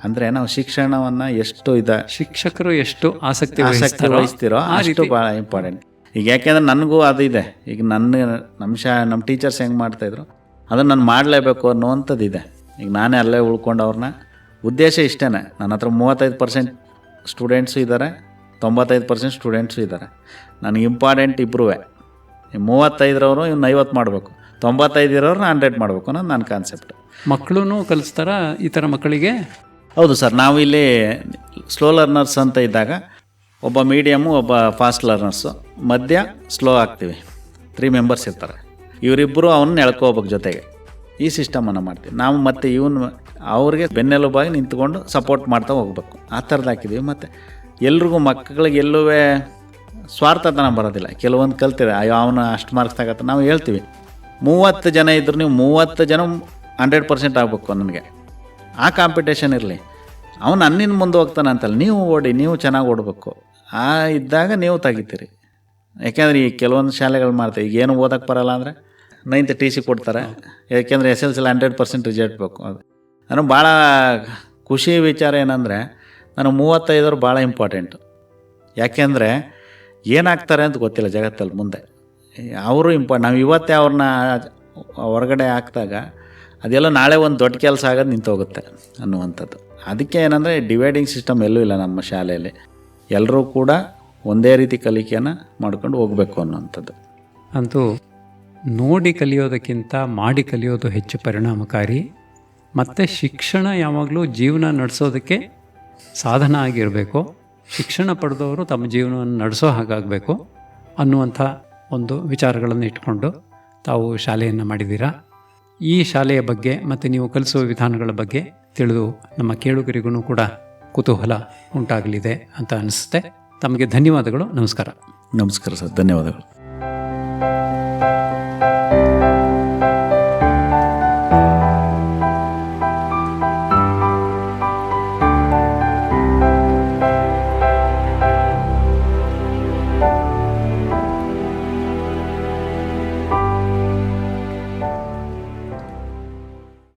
ಅಂದರೆ ನಾವು ಶಿಕ್ಷಣವನ್ನು ಎಷ್ಟು ಶಿಕ್ಷಕರು ಎಷ್ಟು ಆಸಕ್ತಿ ವಹಿಸ್ತಿರೋ ಅಷ್ಟು ಭಾಳ ಇಂಪಾರ್ಟೆಂಟ್. ಈಗ ಯಾಕೆಂದರೆ ನನಗೂ ಅದು ಇದೆ. ಈಗ ನಮ್ಮ ಟೀಚರ್ಸ್ ಹೆಂಗೆ ಮಾಡ್ತಾಯಿದ್ರು ಅದನ್ನು ನಾನು ಮಾಡಲೇಬೇಕು ಅನ್ನೋವಂಥದ್ದು ಇದೆ. ಈಗ ನಾನೇ ಅಲ್ಲೇ ಉಳ್ಕೊಂಡು ಅವ್ರನ್ನ ಉದ್ದೇಶ ಇಷ್ಟೇ. ನನ್ನ ಹತ್ರ 35% ಸ್ಟೂಡೆಂಟ್ಸು ಇದ್ದಾರೆ, 95% ಸ್ಟೂಡೆಂಟ್ಸು ಇದ್ದಾರೆ. ನನಗೆ ಇಂಪಾರ್ಟೆಂಟ್ ಇಬ್ಬರೂ. 35ರವರು ಇವ್ನು 50 ಮಾಡಬೇಕು, 95 ಇರೋರು 100 ಮಾಡಬೇಕು ಅನ್ನೋದು ನನ್ನ ಕಾನ್ಸೆಪ್ಟ್. ಮಕ್ಕಳು ಕಲಿಸ್ತಾರ ಈ ಥರ ಮಕ್ಕಳಿಗೆ? ಹೌದು ಸರ್. ನಾವು ಇಲ್ಲಿ ಸ್ಲೋ ಲರ್ನರ್ಸ್ ಅಂತ ಇದ್ದಾಗ ಒಬ್ಬ ಮೀಡಿಯಮು, ಒಬ್ಬ ಫಾಸ್ಟ್ ಲರ್ನರ್ಸು, ಮಧ್ಯ ಸ್ಲೋ ಆಗ್ತೀವಿ. 3 ಮೆಂಬರ್ಸ್ ಇರ್ತಾರೆ. ಇವರಿಬ್ಬರು ಅವನ್ನ ಎಳ್ಕೋಬೇಕು ಜೊತೆಗೆ. ಈ ಸಿಸ್ಟಮನ್ನು ಮಾಡ್ತೀವಿ ನಾವು. ಮತ್ತು ಅವ್ರಿಗೆ ಬೆನ್ನೆಲುಬಾಗಿ ನಿಂತ್ಕೊಂಡು ಸಪೋರ್ಟ್ ಮಾಡ್ತಾ ಹೋಗ್ಬೇಕು. ಆ ಥರದ್ದು ಹಾಕಿದ್ದೀವಿ. ಮತ್ತು ಎಲ್ರಿಗೂ ಮಕ್ಕಳಿಗೆ ಎಲ್ಲೂ ಸ್ವಾರ್ಥತನ ಬರೋದಿಲ್ಲ. ಕೆಲವೊಂದು ಕಲ್ತಿದೆ, ಅವನು ಅಷ್ಟು ಮಾರ್ಕ್ಸ್ ತಗತ್ತೆ. ನಾವು ಹೇಳ್ತೀವಿ 30 ಜನ ಇದ್ದರು ನೀವು 30 ಜನ 100% ಆಗಬೇಕು. ನನಗೆ ಆ ಕಾಂಪಿಟೇಷನ್ ಇರಲಿ. ಅವನು ನನ್ನಿಂದ ಮುಂದೆ ಹೋಗ್ತಾನೆ ಅಂತಲ್ಲ, ನೀವು ಓಡಿ, ನೀವು ಚೆನ್ನಾಗಿ ಓಡಬೇಕು. ಇದ್ದಾಗ ನೀವು ತೆಗಿತೀರಿ. ಯಾಕೆಂದರೆ ಈ ಕೆಲವೊಂದು ಶಾಲೆಗಳು ಮಾಡ್ತೀವಿ, ಈಗ ಏನು ಓದೋಕ್ಕೆ ಬರಲ್ಲ ಅಂದರೆ 9th TC ಕೊಡ್ತಾರೆ. ಯಾಕೆಂದರೆ SSLC 100% ರಿಸಲ್ಟ್ ಬೇಕು. ಅದು ನಾನು ಭಾಳ ಖುಷಿ ವಿಚಾರ ಏನಂದರೆ ನಾನು 35 ಭಾಳ ಇಂಪಾರ್ಟೆಂಟು. ಯಾಕೆಂದರೆ ಏನಾಗ್ತಾರೆ ಅಂತ ಗೊತ್ತಿಲ್ಲ ಜಗತ್ತಲ್ಲಿ ಮುಂದೆ. ಅವರು ನಾವು ಇವತ್ತೇ ಅವ್ರನ್ನ ಹೊರಗಡೆ ಹಾಕಿದಾಗ ಅದೆಲ್ಲ ನಾಳೆ ಒಂದು ದೊಡ್ಡ ಕೆಲಸ ಆಗೋದು ನಿಂತೋಗುತ್ತೆ ಅನ್ನುವಂಥದ್ದು. ಅದಕ್ಕೆ ಏನಂದರೆ ಡಿವೈಡಿಂಗ್ ಸಿಸ್ಟಮ್ ಎಲ್ಲೂ ಇಲ್ಲ ನಮ್ಮ ಶಾಲೆಯಲ್ಲಿ. ಎಲ್ಲರೂ ಕೂಡ ಒಂದೇ ರೀತಿ ಕಲಿಕೆಯನ್ನು ಮಾಡ್ಕೊಂಡು ಹೋಗಬೇಕು ಅನ್ನುವಂಥದ್ದು. ಅಂತೂ ನೋಡಿ ಕಲಿಯೋದಕ್ಕಿಂತ ಮಾಡಿ ಕಲಿಯೋದು ಹೆಚ್ಚು ಪರಿಣಾಮಕಾರಿ. ಮತ್ತು ಶಿಕ್ಷಣ ಯಾವಾಗಲೂ ಜೀವನ ನಡೆಸೋದಕ್ಕೆ ಸಾಧನ ಆಗಿರಬೇಕು. ಶಿಕ್ಷಣ ಪಡೆದವರು ತಮ್ಮ ಜೀವನವನ್ನು ನಡೆಸೋ ಹಾಗಾಗಬೇಕು ಅನ್ನುವಂಥ ಒಂದು ವಿಚಾರಗಳನ್ನು ಇಟ್ಕೊಂಡು ತಾವು ಶಾಲೆಯನ್ನು ಮಾಡಿದ್ದೀರಾ. ಈ ಶಾಲೆಯ ಬಗ್ಗೆ ಮತ್ತು ನೀವು ಕಲಿಸುವ ವಿಧಾನಗಳ ಬಗ್ಗೆ ತಿಳಿದು ನಮ್ಮ ಕೇಳುಗರಿಗೂ ಕೂಡ ಕುತೂಹಲ ಉಂಟಾಗಲಿದೆ ಅಂತ ಅನಿಸುತ್ತೆ. ತಮಗೆ ಧನ್ಯವಾದಗಳು. ನಮಸ್ಕಾರ. ನಮಸ್ಕಾರ ಸರ್, ಧನ್ಯವಾದಗಳು.